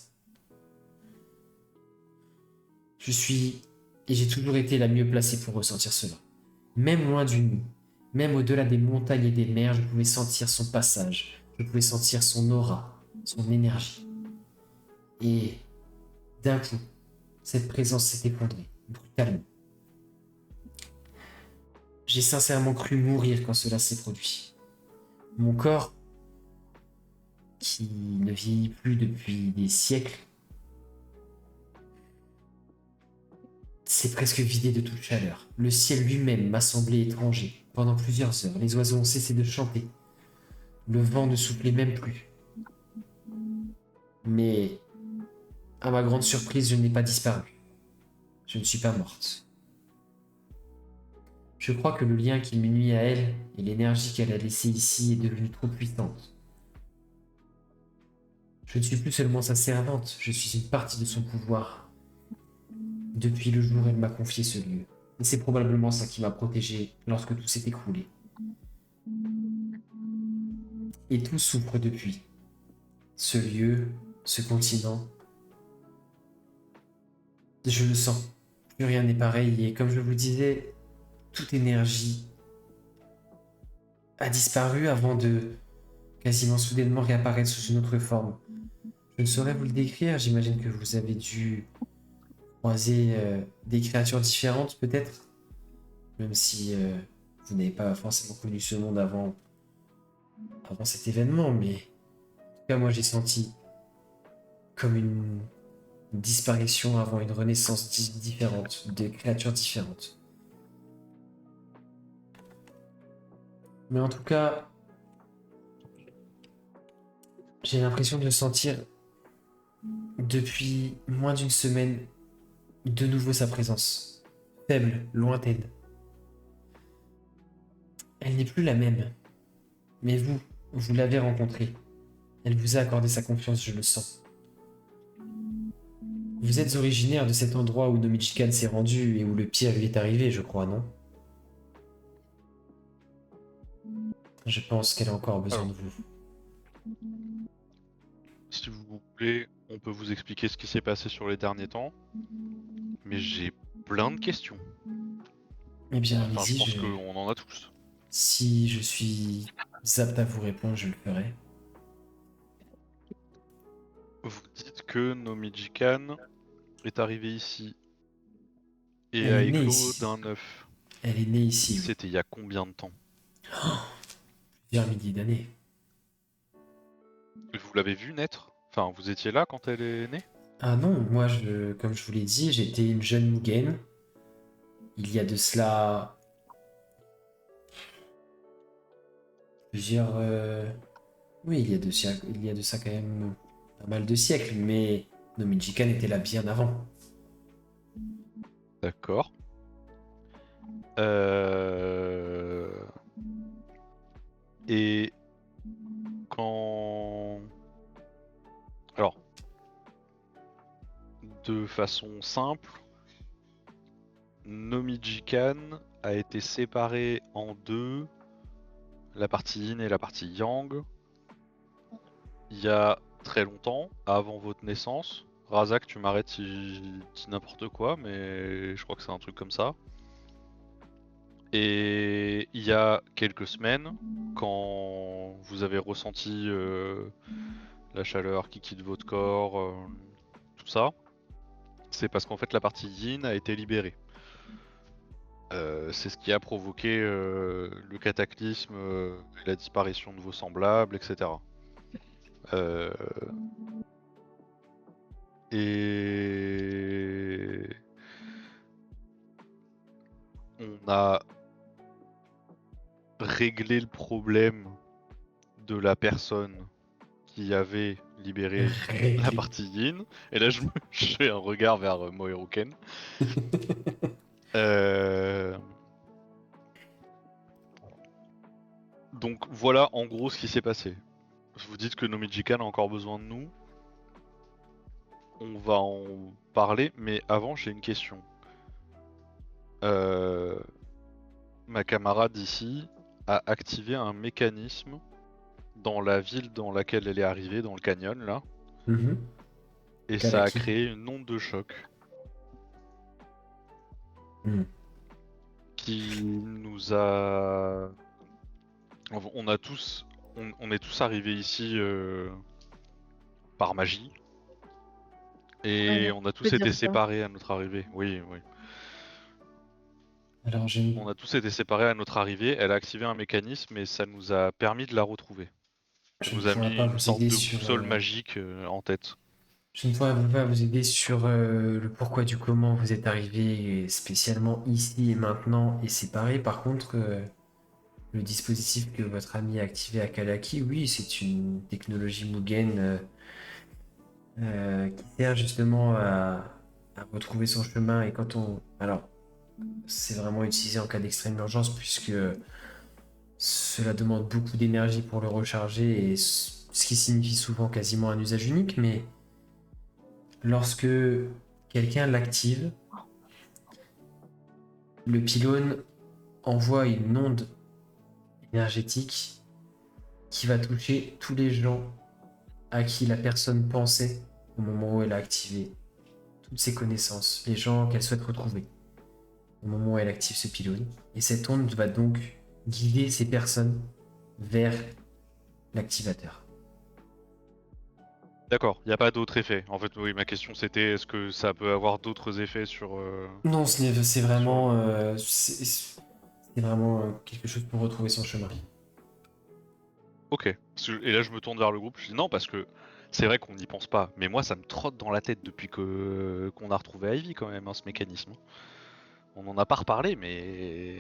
Speaker 1: Je suis et j'ai toujours été la mieux placée pour ressentir cela. Même loin du nid, même au-delà des montagnes et des mers, je pouvais sentir son passage, je pouvais sentir son aura, son énergie. Et d'un coup, cette présence s'est effondrée, brutalement. J'ai sincèrement cru mourir quand cela s'est produit. Mon corps, qui ne vieillit plus depuis des siècles, s'est presque vidé de toute chaleur. Le ciel lui-même m'a semblé étranger. Pendant plusieurs heures, les oiseaux ont cessé de chanter. Le vent ne soufflait même plus. Mais, à ma grande surprise, je n'ai pas disparu. Je ne suis pas morte. Je crois que le lien qui m'unit à elle et l'énergie qu'elle a laissée ici est devenue trop puissante. Je ne suis plus seulement sa servante, je suis une partie de son pouvoir. Depuis le jour où elle m'a confié ce lieu. Et c'est probablement ça qui m'a protégé lorsque tout s'est écroulé. Et tout souffre depuis. Ce lieu, ce continent. Je le sens. Plus rien n'est pareil. Et comme je vous le disais, toute énergie a disparu avant de quasiment soudainement réapparaître sous une autre forme. Je ne saurais vous le décrire. J'imagine que vous avez dû croiser des créatures différentes peut-être, même si vous n'avez pas forcément connu ce monde avant cet événement, mais en tout cas moi j'ai senti comme une disparition avant une renaissance différente, de créatures différentes. Mais en tout cas, j'ai l'impression de sentir depuis moins d'une semaine de nouveau sa présence, faible, lointaine. Elle n'est plus la même. Mais vous l'avez rencontrée. Elle vous a accordé sa confiance, je le sens. Vous êtes originaire de cet endroit où Nomijikan s'est rendu et où le pire lui est arrivé, je crois, non? Je pense qu'elle a encore besoin de vous.
Speaker 3: Si vous voulez, on peut vous expliquer ce qui s'est passé sur les derniers temps. Mais j'ai plein de questions.
Speaker 1: Eh bien,
Speaker 3: Enfin, je
Speaker 1: allez-y,
Speaker 3: pense qu'on en a tous.
Speaker 1: si je suis apte à vous répondre, je le ferai.
Speaker 3: Vous dites que Nomijikan est arrivé ici et
Speaker 1: Elle
Speaker 3: a
Speaker 1: est née
Speaker 3: éclos
Speaker 1: ici.
Speaker 3: d'un œuf.
Speaker 1: Elle est née ici, oui.
Speaker 3: C'était il y a combien de temps?
Speaker 1: Plusieurs milliers d'années.
Speaker 3: Vous l'avez vu naître? Enfin, vous étiez là quand elle est née?
Speaker 1: Ah non, moi, comme je vous l'ai dit, j'étais une jeune Mugen. Il y a de cela plusieurs Oui, il y a de ça quand même pas mal de siècles, mais Nomijikan était là bien avant.
Speaker 3: D'accord. Euh, Et quand... Alors, de façon simple, Nomijikan a été séparé en deux, la partie yin et la partie yang, il y a très longtemps, avant votre naissance. Razak, tu m'arrêtes si je dis n'importe quoi, mais je crois que c'est un truc comme ça. Et il y a quelques semaines, quand vous avez ressenti la chaleur qui quitte votre corps, tout ça, c'est parce qu'en fait la partie yin a été libérée. C'est ce qui a provoqué le cataclysme, la disparition de vos semblables, etc. Euh, et on a réglé le problème de la personne qui avait libéré la
Speaker 1: Réglé.
Speaker 3: partie yin. Et là, je fais un regard vers Moeruken. Donc voilà en gros ce qui s'est passé. Vous dites que Nomijikan a encore besoin de nous. On va en parler, mais avant j'ai une question. Ma camarade ici a activé un mécanisme dans la ville dans laquelle elle est arrivée, dans le canyon là,
Speaker 1: Mhm.
Speaker 3: et ça a
Speaker 1: Kalaki.
Speaker 3: créé une onde de choc
Speaker 1: Mhm.
Speaker 3: qui nous a... On a tous... on est tous arrivés ici par magie, et
Speaker 6: Ouais,
Speaker 3: on a
Speaker 6: tu peux
Speaker 3: tous été
Speaker 6: dire ça.
Speaker 3: séparés à notre arrivée. Oui, oui.
Speaker 1: Alors,
Speaker 3: On a tous été séparés à notre arrivée, elle a activé un mécanisme et ça nous a permis de la retrouver. Ça
Speaker 1: je ne
Speaker 3: nous a
Speaker 1: pourrais
Speaker 3: mis
Speaker 1: pas
Speaker 3: une
Speaker 1: vous
Speaker 3: sorte
Speaker 1: aider
Speaker 3: de
Speaker 1: sur,
Speaker 3: boussole magique en tête.
Speaker 1: je ne pourrais pas vous aider sur le pourquoi du comment vous êtes arrivé spécialement ici et maintenant et séparé. Par contre, le dispositif que votre ami a activé à Kalaki, oui, c'est une technologie Mugen qui sert justement à retrouver son chemin. Et quand on... Alors, c'est vraiment utilisé en cas d'extrême urgence puisque cela demande beaucoup d'énergie pour le recharger et ce qui signifie souvent quasiment un usage unique. Mais lorsque quelqu'un l'active, le pylône envoie une onde énergétique qui va toucher tous les gens à qui la personne pensait au moment où elle a activé toutes ses connaissances, les gens qu'elle souhaite retrouver au moment où elle active ce pylône. Et cette onde va donc guider ces personnes vers l'activateur.
Speaker 3: D'accord, il n'y a pas d'autre effet. En fait, oui, ma question c'était est-ce que ça peut avoir d'autres effets sur...
Speaker 1: Non, c'est vraiment, c'est vraiment quelque chose pour retrouver son chemin.
Speaker 3: Ok. Et là, je me tourne vers le groupe, je dis non, parce que c'est vrai qu'on n'y pense pas. Mais moi, ça me trotte dans la tête depuis qu'on a retrouvé Ivy quand même, hein, ce mécanisme. On n'en a pas reparlé, mais...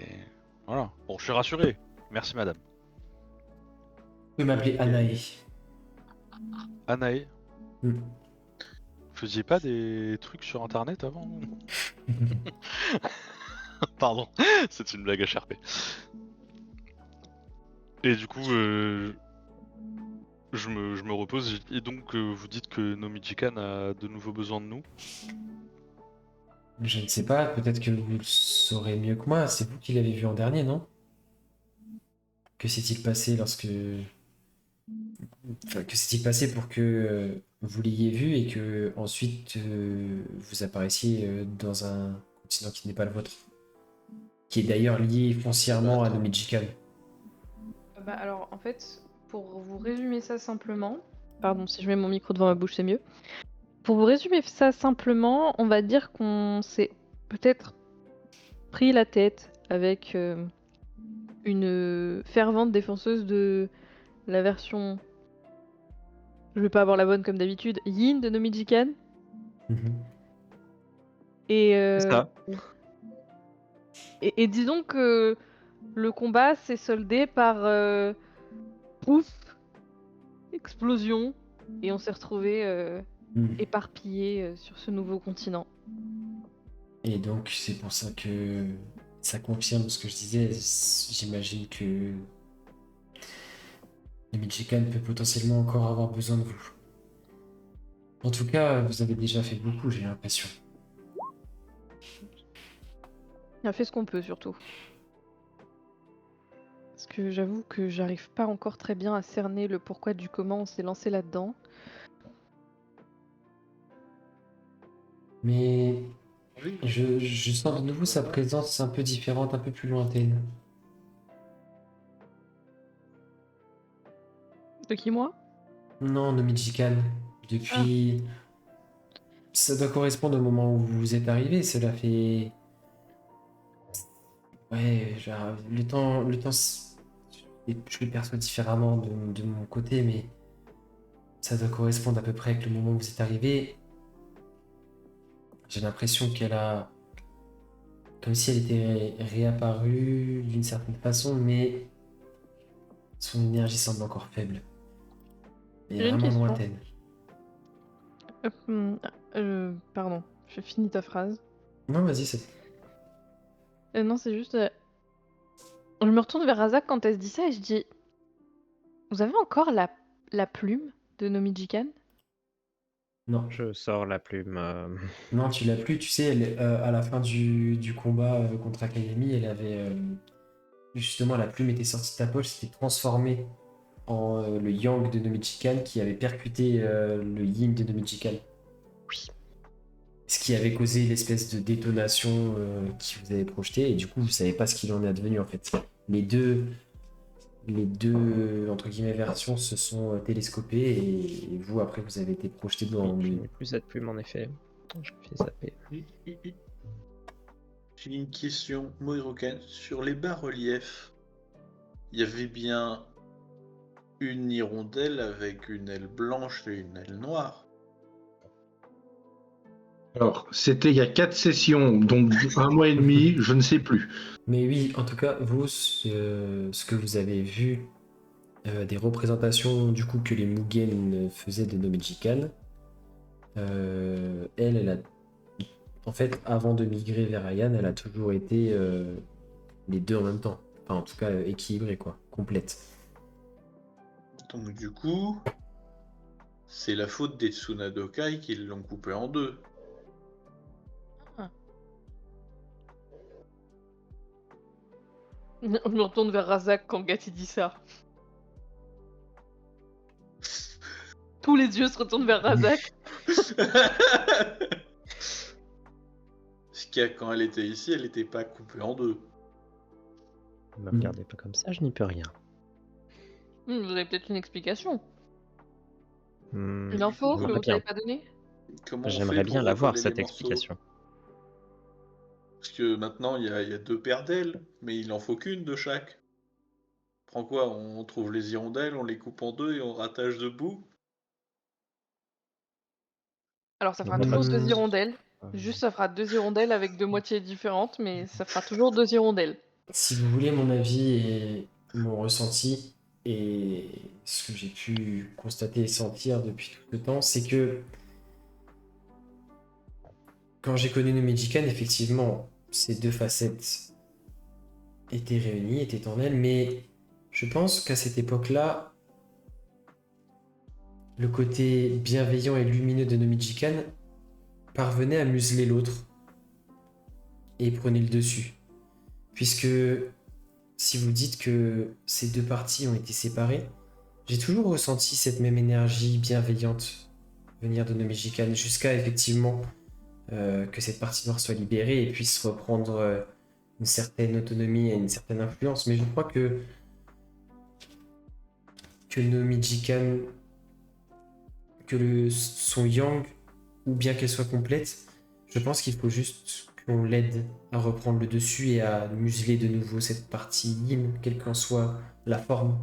Speaker 3: Voilà. Bon, je suis rassuré. Merci, madame.
Speaker 1: Vous pouvez m'appeler Anae.
Speaker 3: Anae,
Speaker 1: Hmm.
Speaker 3: vous faisiez pas des trucs sur internet avant? Pardon, c'est une blague HRP. Et du coup, je me repose. Et donc, vous dites que Nomijikan a de nouveau besoin de nous?
Speaker 1: Je ne sais pas, peut-être que vous le saurez mieux que moi. C'est vous qui l'avez vu en dernier, non? Que s'est-il passé lorsque... Enfin, que s'est-il passé pour que vous l'ayez vu et que ensuite vous apparaissiez dans un continent qui n'est pas le vôtre? Qui est d'ailleurs lié foncièrement à Nomijikan.
Speaker 6: Bah alors en fait, pour vous résumer ça simplement, pardon si je mets mon micro devant ma bouche c'est mieux. Pour vous résumer ça simplement, on va dire qu'on s'est peut-être pris la tête avec une fervente défenseuse de la version, je vais pas avoir la bonne comme d'habitude, Yin de Nomijikan.
Speaker 1: Mhm.
Speaker 6: Et,
Speaker 2: C'est ça.
Speaker 6: et disons que le combat s'est soldé par pouf, explosion, et on s'est retrouvés
Speaker 1: Hmm.
Speaker 6: éparpillés sur ce nouveau continent.
Speaker 1: Et donc, c'est pour ça que ça confirme ce que je disais. J'imagine que le Michigan peut potentiellement encore avoir besoin de vous. En tout cas, vous avez déjà fait beaucoup, j'ai l'impression.
Speaker 6: On a fait ce qu'on peut surtout. Parce que j'avoue que j'arrive pas encore très bien à cerner le pourquoi du comment on s'est lancé là-dedans.
Speaker 1: Mais
Speaker 5: Oui.
Speaker 1: je sens de nouveau sa présence un peu différente, un peu plus lointaine.
Speaker 6: De qui, moi?
Speaker 1: Non, no Michigan. Depuis. Ça doit correspondre au moment où vous êtes arrivé. Cela fait. Ouais, genre, je le perçois différemment de mon côté, mais ça doit correspondre à peu près avec le moment où vous êtes arrivé. J'ai l'impression qu'elle a. Comme si elle était réapparue d'une certaine façon, mais son énergie semble encore faible. Et
Speaker 6: J'ai une
Speaker 1: vraiment
Speaker 6: question.
Speaker 1: lointaine.
Speaker 6: Pardon, j'ai fini ta phrase.
Speaker 1: Non, vas-y, c'est.
Speaker 6: Non, c'est juste. Je me retourne vers Razak quand elle se dit ça et je dis: Vous avez encore la plume de Nomijikan?
Speaker 1: Non.
Speaker 2: Je sors la plume.
Speaker 1: Non, tu l'as plus. Tu sais, à la fin du combat contre Akagami, elle avait. Justement, la plume était sortie de ta poche, s'était transformée en le yang de Nomichikan qui avait percuté le yin de Nomichikan.
Speaker 2: Oui.
Speaker 1: Ce qui avait causé l'espèce de détonation qui vous avait projeté, et du coup, vous savez pas ce qu'il en est advenu en fait. Les deux, entre guillemets, versions se sont télescopées, et vous, après, vous avez été projeté dans
Speaker 2: Je
Speaker 1: le.
Speaker 2: n'ai plus cette plume en effet. Je me fais zapper.
Speaker 5: J'ai une question, Mohiroken. Sur les bas-reliefs, il y avait bien une hirondelle avec une aile blanche et une aile noire.
Speaker 4: Alors, c'était il y a 4 sessions, donc 1 mois et demi, je ne sais plus.
Speaker 1: Mais oui, en tout cas, vous, ce que vous avez vu des représentations du coup que les Mugen faisaient de Nomijikan, elle a, en fait, avant de migrer vers Ayan, elle a toujours été les deux en même temps. Enfin, en tout cas, équilibrée, quoi, complète.
Speaker 5: Donc du coup, c'est la faute des Tsunadokai qui l'ont coupé en deux.
Speaker 6: Je me retourne vers Razak quand Gati dit ça. Tous les yeux se retournent vers Razak.
Speaker 5: Ce qu'il y a quand elle était ici, elle n'était pas coupée en deux.
Speaker 2: Ne me regardez pas comme ça, je n'y peux rien.
Speaker 6: Vous avez peut-être une explication.
Speaker 2: Hmm,
Speaker 6: Une info que
Speaker 2: j'aimerais
Speaker 6: vous
Speaker 2: bien.
Speaker 6: n'avez pas donnée?
Speaker 5: Comment on
Speaker 2: J'aimerais
Speaker 5: fait
Speaker 2: bien
Speaker 5: pour
Speaker 2: l'avoir,
Speaker 5: recoller
Speaker 2: cette
Speaker 5: les morceaux?
Speaker 2: explication.
Speaker 5: Parce que maintenant, il y a deux paires d'ailes, mais il en faut qu'une de chaque. Prends quoi? On trouve les hirondelles, on les coupe en deux et on rattache debout?
Speaker 6: Alors ça
Speaker 2: On
Speaker 6: fera
Speaker 2: va pas
Speaker 6: toujours deux
Speaker 1: Hmm.
Speaker 6: hirondelles. Juste ça fera deux hirondelles avec deux moitiés différentes, mais ça fera toujours deux hirondelles.
Speaker 1: Si vous voulez mon avis et mon ressenti, et ce que j'ai pu constater et sentir depuis tout le temps, c'est que quand j'ai connu Nomijikan, effectivement, ces deux facettes étaient réunies, étaient en elle, mais je pense qu'à cette époque-là, le côté bienveillant et lumineux de Nomijikan parvenait à museler l'autre et prenait le dessus. Puisque si vous dites que ces deux parties ont été séparées, j'ai toujours ressenti cette même énergie bienveillante venir de Nomijikan jusqu'à effectivement que cette partie noire soit libérée et puisse reprendre une certaine autonomie et une certaine influence. Mais je crois que Nomijikan, son yang, ou bien qu'elle soit complète, je pense qu'il faut juste qu'on l'aide à reprendre le dessus et à museler de nouveau cette partie yin, quelle qu'en soit la forme,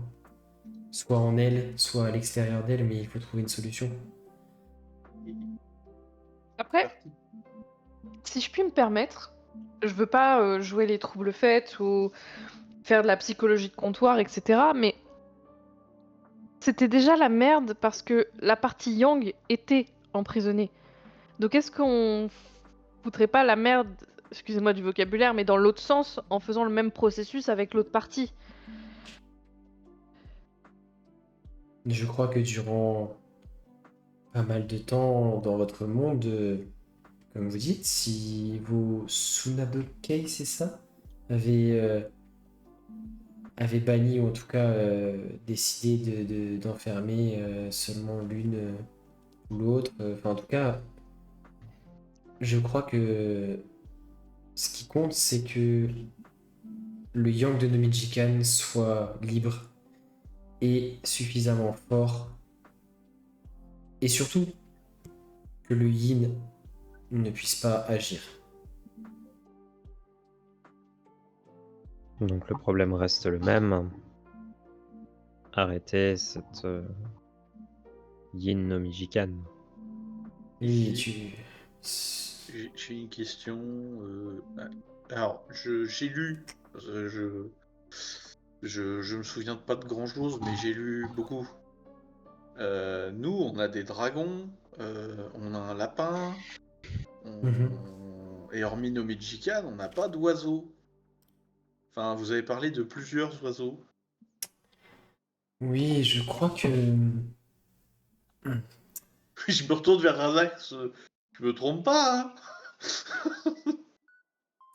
Speaker 1: soit en elle, soit à l'extérieur d'elle, mais il faut trouver une solution.
Speaker 6: Après, si je puis me permettre, je veux pas jouer les troubles faits ou faire de la psychologie de comptoir, etc. Mais c'était déjà la merde parce que la partie Yang était emprisonnée. Donc est-ce qu'on foutrait pas la merde, excusez-moi du vocabulaire, mais dans l'autre sens en faisant le même processus avec l'autre partie?
Speaker 1: Je crois que durant pas mal de temps dans votre monde, comme vous dites, si vos Tsunadokei, c'est ça, avaient banni ou en tout cas décidé d'enfermer seulement l'une ou l'autre, enfin en tout cas, je crois que ce qui compte, c'est que le Yang de Nomijikan soit libre et suffisamment fort, et surtout que le Yin ne puisse pas agir.
Speaker 2: Donc le problème reste le même. Arrêter cette Yin no Mijikan.
Speaker 1: Et
Speaker 5: J'ai une question. Alors, j'ai lu. Je me souviens pas de grand chose, mais j'ai lu beaucoup. Nous, on a des dragons, on a un lapin, et hormis nos Mijikan, on n'a pas d'oiseaux. Enfin, vous avez parlé de plusieurs oiseaux.
Speaker 1: Oui, je crois que...
Speaker 5: Je me retourne vers Razak. Tu me trompes pas, hein?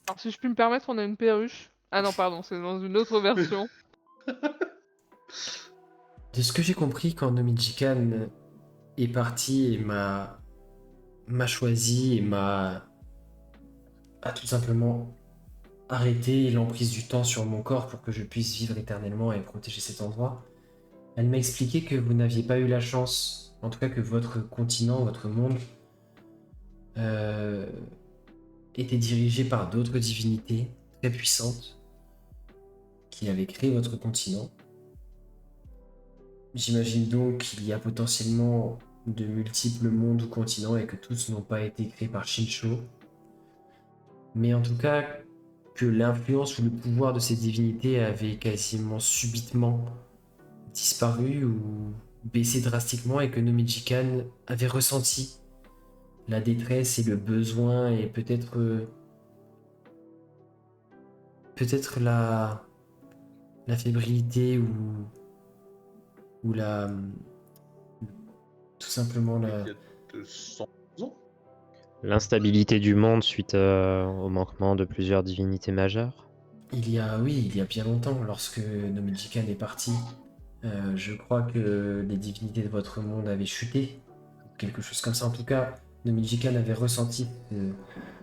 Speaker 6: Alors si je puis me permettre, on a une perruche. Ah non, pardon, c'est dans une autre version.
Speaker 1: De ce que j'ai compris, quand Nomijikan est parti et m'a choisi et a tout simplement arrêté l'emprise du temps sur mon corps pour que je puisse vivre éternellement et protéger cet endroit, elle m'a expliqué que vous n'aviez pas eu la chance, en tout cas que votre continent, votre monde, était dirigé par d'autres divinités très puissantes qui avaient créé votre continent. J'imagine donc qu'il y a potentiellement de multiples mondes ou continents et que tous n'ont pas été créés par Shincho. Mais en tout cas, que l'influence ou le pouvoir de ces divinités avait quasiment subitement disparu ou baissé drastiquement et que Nomijikan avait ressenti la détresse et le besoin et peut-être la fébrilité ou tout simplement
Speaker 5: Il y a 200 ans.
Speaker 2: L'instabilité du monde suite au manquement de plusieurs divinités majeures.
Speaker 1: il y a bien longtemps, lorsque Nomijikan est parti, je crois que les divinités de votre monde avaient chuté, quelque chose comme ça. En tout cas, Nomijikan avait ressenti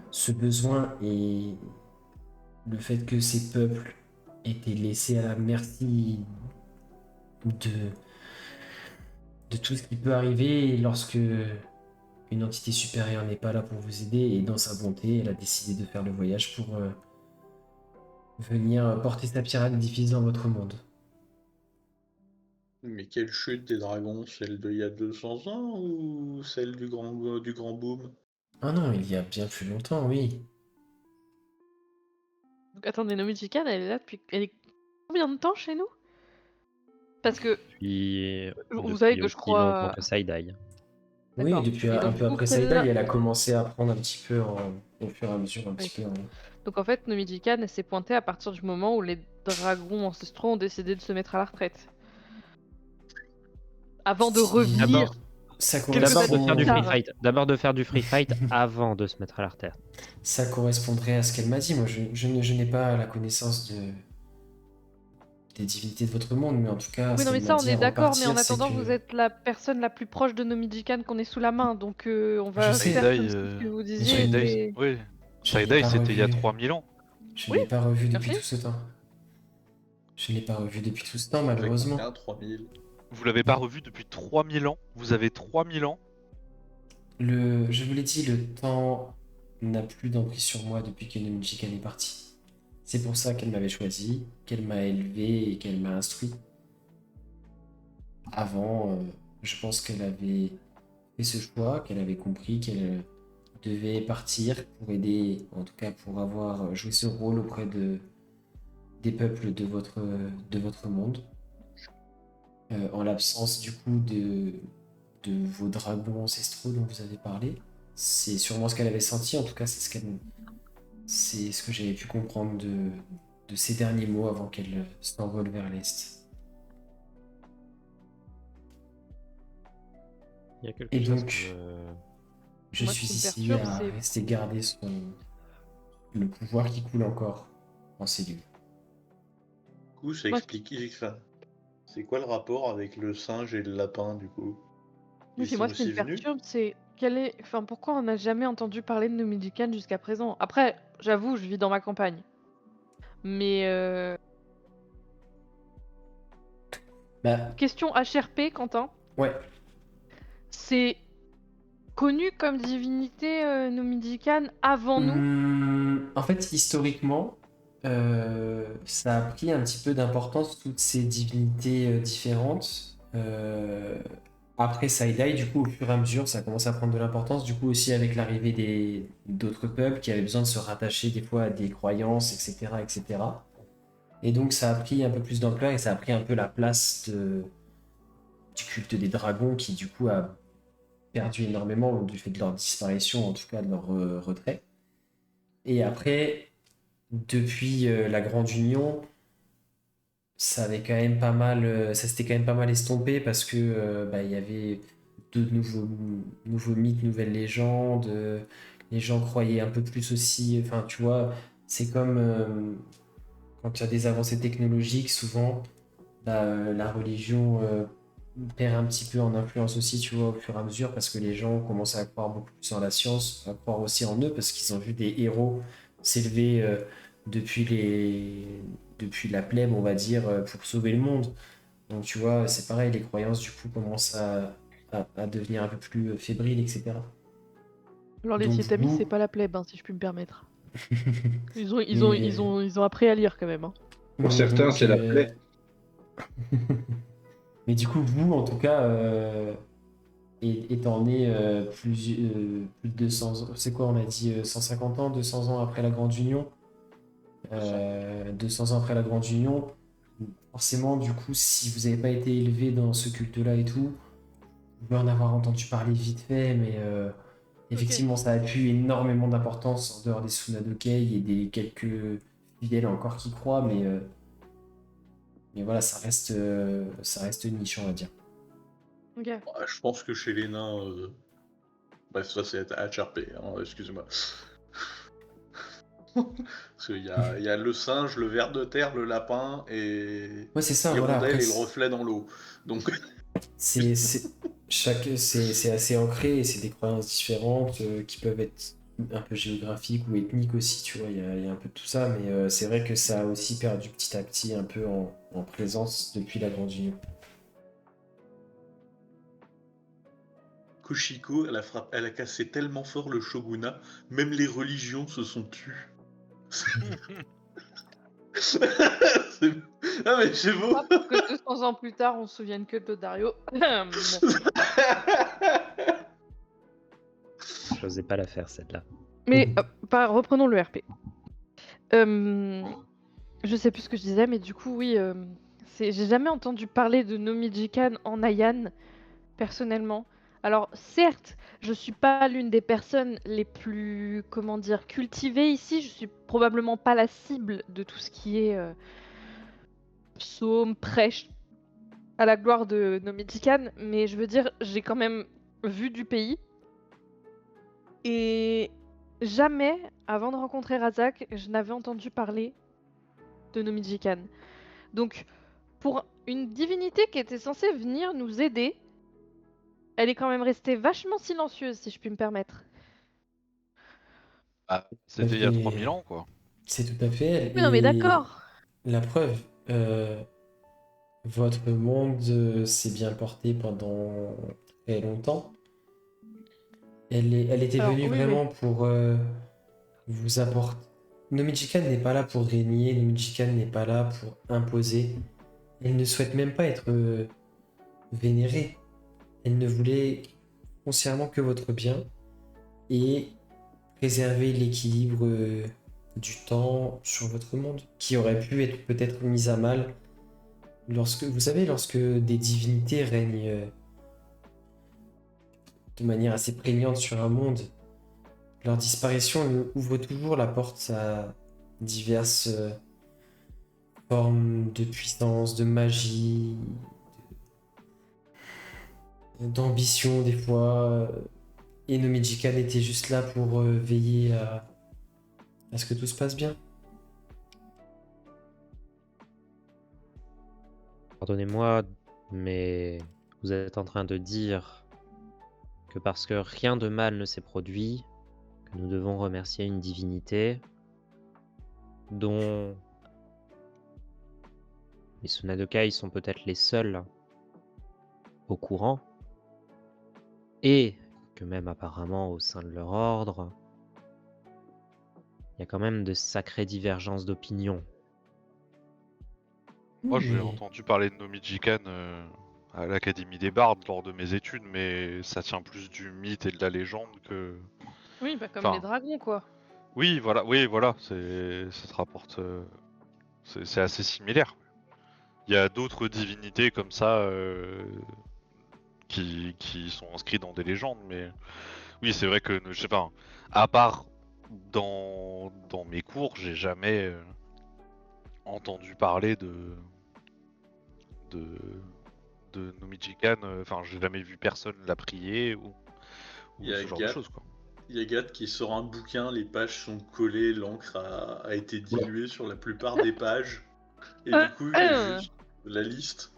Speaker 1: ce besoin et le fait que ces peuples étaient laissés à la merci de tout ce qui peut arriver lorsque une entité supérieure n'est pas là pour vous aider, et dans sa bonté, elle a décidé de faire le voyage pour venir porter sa pierre à l'édifice dans votre monde.
Speaker 5: Mais quelle chute des dragons? Celle d'il y a 200 ans ou celle du grand boom?
Speaker 1: Ah non, il y a bien plus longtemps, oui.
Speaker 6: Donc attendez, Nomijikan, elle est là depuis... Elle est combien de temps chez nous? Parce que
Speaker 2: Puis
Speaker 6: vous savez que je
Speaker 2: aussi
Speaker 6: crois...
Speaker 2: longtemps que Saidai.
Speaker 1: Oui,
Speaker 6: D'accord.
Speaker 1: depuis
Speaker 6: Et
Speaker 1: un
Speaker 6: donc,
Speaker 1: peu
Speaker 6: du coup,
Speaker 1: après
Speaker 6: celle-là-
Speaker 1: Saïda, elle a commencé à prendre un petit peu au fur et à mesure, un petit
Speaker 6: Oui.
Speaker 1: peu.
Speaker 6: Donc en fait, Nomijikan, elle s'est pointée à partir du moment où les dragons ancestraux ont décidé de se mettre à la retraite. Avant de
Speaker 1: Si-
Speaker 6: revenir...
Speaker 2: D'abord-
Speaker 1: Ça
Speaker 6: Quelques
Speaker 2: D'abord
Speaker 6: années
Speaker 2: de faire du
Speaker 6: plus
Speaker 2: free
Speaker 6: tard.
Speaker 2: fight. D'abord de faire du free fight avant de se mettre à la retraite.
Speaker 1: Ça correspondrait à ce qu'elle m'a dit. Moi, je n'ai pas la connaissance des divinités de votre monde, mais en tout cas,
Speaker 6: Oui,
Speaker 1: ce
Speaker 6: non, mais
Speaker 1: qu'elle
Speaker 6: ça,
Speaker 1: m'a
Speaker 6: on
Speaker 1: dit
Speaker 6: est
Speaker 1: avant de
Speaker 6: d'accord, mais en
Speaker 1: partir, c'est
Speaker 6: attendant,
Speaker 1: que...
Speaker 6: vous êtes la personne la plus proche de Nomijikan qu'on ait sous la main, donc on va
Speaker 1: Je sais.
Speaker 6: faire
Speaker 3: Saïdai,
Speaker 6: comme si ce que vous disiez
Speaker 1: Saïdai,
Speaker 6: était...
Speaker 3: Oui.
Speaker 1: Je l'ai
Speaker 3: Saïdai,
Speaker 1: pas
Speaker 3: c'était il y a
Speaker 1: revu.
Speaker 3: 3000 ans.
Speaker 1: Je
Speaker 6: Oui,
Speaker 1: ne l'ai pas revu depuis
Speaker 6: merci.
Speaker 1: tout ce temps. Je ne l'ai pas revu depuis tout ce temps,
Speaker 5: Fait
Speaker 1: malheureusement.
Speaker 5: combien? 3000.
Speaker 3: Vous l'avez pas revu depuis 3000 ans. Vous avez 3000 ans.
Speaker 1: Je vous l'ai dit, le temps n'a plus d'emprise sur moi depuis que Nomijikan est parti. C'est pour ça qu'elle m'avait choisi, qu'elle m'a élevé et qu'elle m'a instruit. Avant, je pense qu'elle avait fait ce choix, qu'elle avait compris qu'elle devait partir pour aider, en tout cas pour avoir joué ce rôle auprès des peuples de votre monde. en l'absence du coup de vos dragons ancestraux dont vous avez parlé. C'est sûrement ce qu'elle avait senti, en tout cas c'est ce que j'avais pu comprendre de ces derniers mots avant qu'elle s'envole vers l'est.
Speaker 2: Il y a quelque
Speaker 1: Et
Speaker 2: chose
Speaker 1: donc,
Speaker 2: que
Speaker 1: je
Speaker 6: Moi, ce
Speaker 1: suis
Speaker 6: qui me
Speaker 1: ici
Speaker 6: perturbe,
Speaker 1: à
Speaker 6: c'est-
Speaker 1: rester garder le pouvoir qui coule encore en ces lieux.
Speaker 5: Du coup, ça
Speaker 6: Moi,
Speaker 5: explique. Enfin, c'est quoi le rapport avec le singe et le lapin, du coup?
Speaker 6: Oui,
Speaker 5: Ils
Speaker 6: puis
Speaker 5: sont
Speaker 6: moi, ce qui me
Speaker 5: aussi venus?
Speaker 6: perturbe, c'est enfin, pourquoi on n'a jamais entendu parler de Nomidjikan jusqu'à présent? Après, j'avoue, je vis dans ma campagne. Mais
Speaker 1: Bah,
Speaker 6: question HRP, Quentin,
Speaker 1: ouais.
Speaker 6: c'est connu comme divinité Nomidjikan avant nous?
Speaker 1: En fait, historiquement, ça a pris un petit peu d'importance, toutes ces divinités différentes. Après Saïdaï, du coup, au fur et à mesure, ça commence à prendre de l'importance. Du coup, aussi avec l'arrivée d'autres peuples qui avaient besoin de se rattacher des fois à des croyances, etc., etc. Et donc, ça a pris un peu plus d'ampleur et ça a pris un peu la place du culte des dragons qui, du coup, a perdu énormément du fait de leur disparition, en tout cas de leur retrait. Et après, depuis la Grande Union, ça avait quand même pas mal, ça s'était quand même pas mal estompé parce que bah, il y avait de nouveaux mythes, nouvelles légendes. Les gens croyaient un peu plus aussi. Enfin, tu vois, c'est comme quand tu as des avancées technologiques, souvent la religion perd un petit peu en influence aussi, tu vois, au fur et à mesure, parce que les gens commencent à croire beaucoup plus en la science, à croire aussi en eux, parce qu'ils ont vu des héros s'élever depuis depuis la plèbe, on va dire, pour sauver le monde. Donc tu vois, c'est pareil, les croyances du coup commencent à devenir un peu plus fébriles, etc.
Speaker 6: Alors les
Speaker 1: Donc
Speaker 6: Sietamis, c'est
Speaker 1: vous,
Speaker 6: pas la plèbe, hein, si je puis me permettre.
Speaker 1: mais,
Speaker 6: Ils ont appris à lire quand même, hein.
Speaker 4: Pour
Speaker 1: mais
Speaker 4: certains,
Speaker 1: donc,
Speaker 4: c'est la plaie.
Speaker 1: mais du coup, vous, en tout cas, étant né plus de 200 ans, c'est quoi, on a dit 150 ans, 200 ans après la Grande Union, 200 ans après la Grande Union, forcément, du coup, si vous n'avez pas été élevé dans ce culte-là et tout, vous pouvez en avoir entendu parler vite fait, mais effectivement, ça a pu énormément d'importance en dehors des Tsunadokei et des quelques fidèles encore qui croient, mais voilà, ça reste niche, on va dire.
Speaker 6: Ok.
Speaker 5: Ouais, je pense que chez les nains. Bref, ça c'est HRP, hein, excuse-moi. Parce qu'il y a le singe, le ver de terre, le lapin et
Speaker 1: Ouais, c'est ça, voilà,
Speaker 5: l'hirondelle
Speaker 1: après,
Speaker 5: et le reflet dans l'eau. Donc,
Speaker 1: c'est c'est assez ancré et c'est des croyances différentes qui peuvent être un peu géographiques ou ethniques aussi, tu vois, il y a un peu de tout ça, mais c'est vrai que ça a aussi perdu petit à petit un peu en présence depuis la Grande Union.
Speaker 5: Koshiko, elle a cassé tellement fort le shogunat, même les religions se sont tues. Ah mais c'est beau.
Speaker 6: Pas pour que 200 ans plus tard, on se souvienne que de Dario. Bon.
Speaker 2: j'osais pas la faire celle-là.
Speaker 6: Mais reprenons le RP. Je sais plus ce que je disais, mais du coup, oui, j'ai jamais entendu parler de Nomidjikan en Nayan, personnellement. Alors, certes, je suis pas l'une des personnes les plus, comment dire, cultivées ici. Je suis probablement pas la cible de tout ce qui est psaume, prêche à la gloire de Nomidjikan, mais je veux dire, j'ai quand même vu du pays. Et jamais, avant de rencontrer Razak, je n'avais entendu parler de Nomidjikan. Donc, pour une divinité qui était censée venir nous aider, elle est quand même restée vachement silencieuse, si je puis me permettre.
Speaker 3: Ah, c'était il y a 3000 ans, quoi.
Speaker 1: C'est tout à fait elle.
Speaker 6: Oui, non, mais
Speaker 1: Et
Speaker 6: d'accord.
Speaker 1: la preuve, votre monde s'est bien porté pendant très longtemps. Elle était
Speaker 6: Alors,
Speaker 1: venue
Speaker 6: oui, oui.
Speaker 1: vraiment pour vous apporter. Nomichikan n'est pas là pour régner, Nomichikan n'est pas là pour imposer. Elle ne souhaite même pas être vénérée. Elle ne voulait foncièrement que votre bien et préserver l'équilibre du temps sur votre monde, qui aurait pu être peut-être mis à mal Vous savez, lorsque des divinités règnent de manière assez prégnante sur un monde, leur disparition ouvre toujours la porte à diverses formes de puissance, de magie, d'ambition des fois. Et Nomijika était juste là pour veiller à ce que tout se passe bien.
Speaker 2: Pardonnez-moi, mais vous êtes en train de dire que parce que rien de mal ne s'est produit, que nous devons remercier une divinité dont les Tsunadekai sont peut-être les seuls au courant, et que même apparemment au sein de leur ordre, il y a quand même de sacrées divergences d'opinion.
Speaker 3: Moi, j'ai
Speaker 1: Mais-
Speaker 3: entendu parler de Nomijikan à l'Académie des Bardes lors de mes études, mais ça tient plus du mythe et de la légende que.
Speaker 6: Oui, bah comme
Speaker 3: Enfin,
Speaker 6: les dragons, quoi.
Speaker 3: oui, voilà, ça se rapporte. C'est assez similaire. Il y a d'autres divinités comme ça qui sont inscrites dans des légendes, mais oui, c'est vrai que je sais pas. À part dans mes cours, j'ai jamais entendu parler de Nomijikan. Enfin, j'ai jamais vu personne la prier ou
Speaker 5: Il y a
Speaker 3: ce genre de
Speaker 5: Gat.
Speaker 3: choses, quoi.
Speaker 5: Il y a Gat qui sort un bouquin, les pages sont collées, l'encre a été diluée sur la plupart des pages. Et du coup, il y a juste la liste.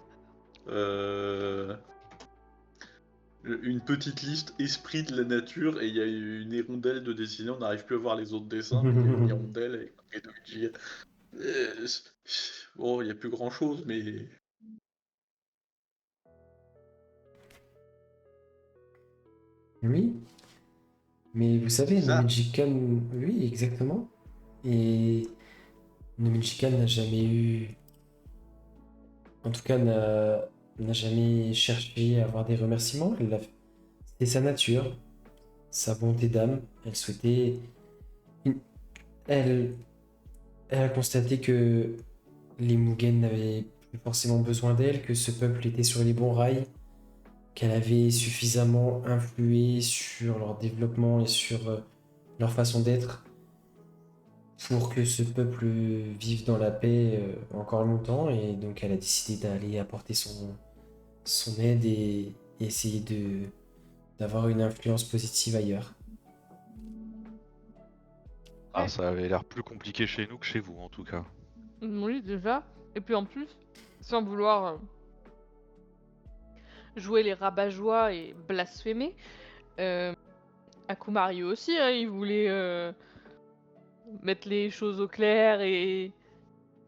Speaker 5: Une petite liste esprit de la nature, et il y a une hirondelle de dessiner, on n'arrive plus à voir les autres dessins, mais il y a une hirondelle avec Nomijika. Bon, il n'y a plus grand chose, mais.
Speaker 1: Oui, mais vous savez,
Speaker 5: C'est ça.
Speaker 1: Nomijikan, oui, exactement. Et Nomijikan n'a jamais eu, en tout cas, n'a jamais cherché à avoir des remerciements. C'était sa nature, sa bonté d'âme. Elle souhaitait, elle, elle a constaté que les Mugen n'avaient plus forcément besoin d'elle, que ce peuple était sur les bons rails, qu'elle avait suffisamment influé sur leur développement et sur leur façon d'être pour que ce peuple vive dans la paix encore longtemps. Et donc elle a décidé d'aller apporter son aide et essayer d'avoir une influence positive ailleurs.
Speaker 3: Ah, ça avait l'air plus compliqué chez nous que chez vous, en tout cas.
Speaker 6: Oui, déjà. Et puis en plus, sans vouloir jouer les rabat-joie et blasphémer, Akumario aussi, hein, il voulait mettre les choses au clair et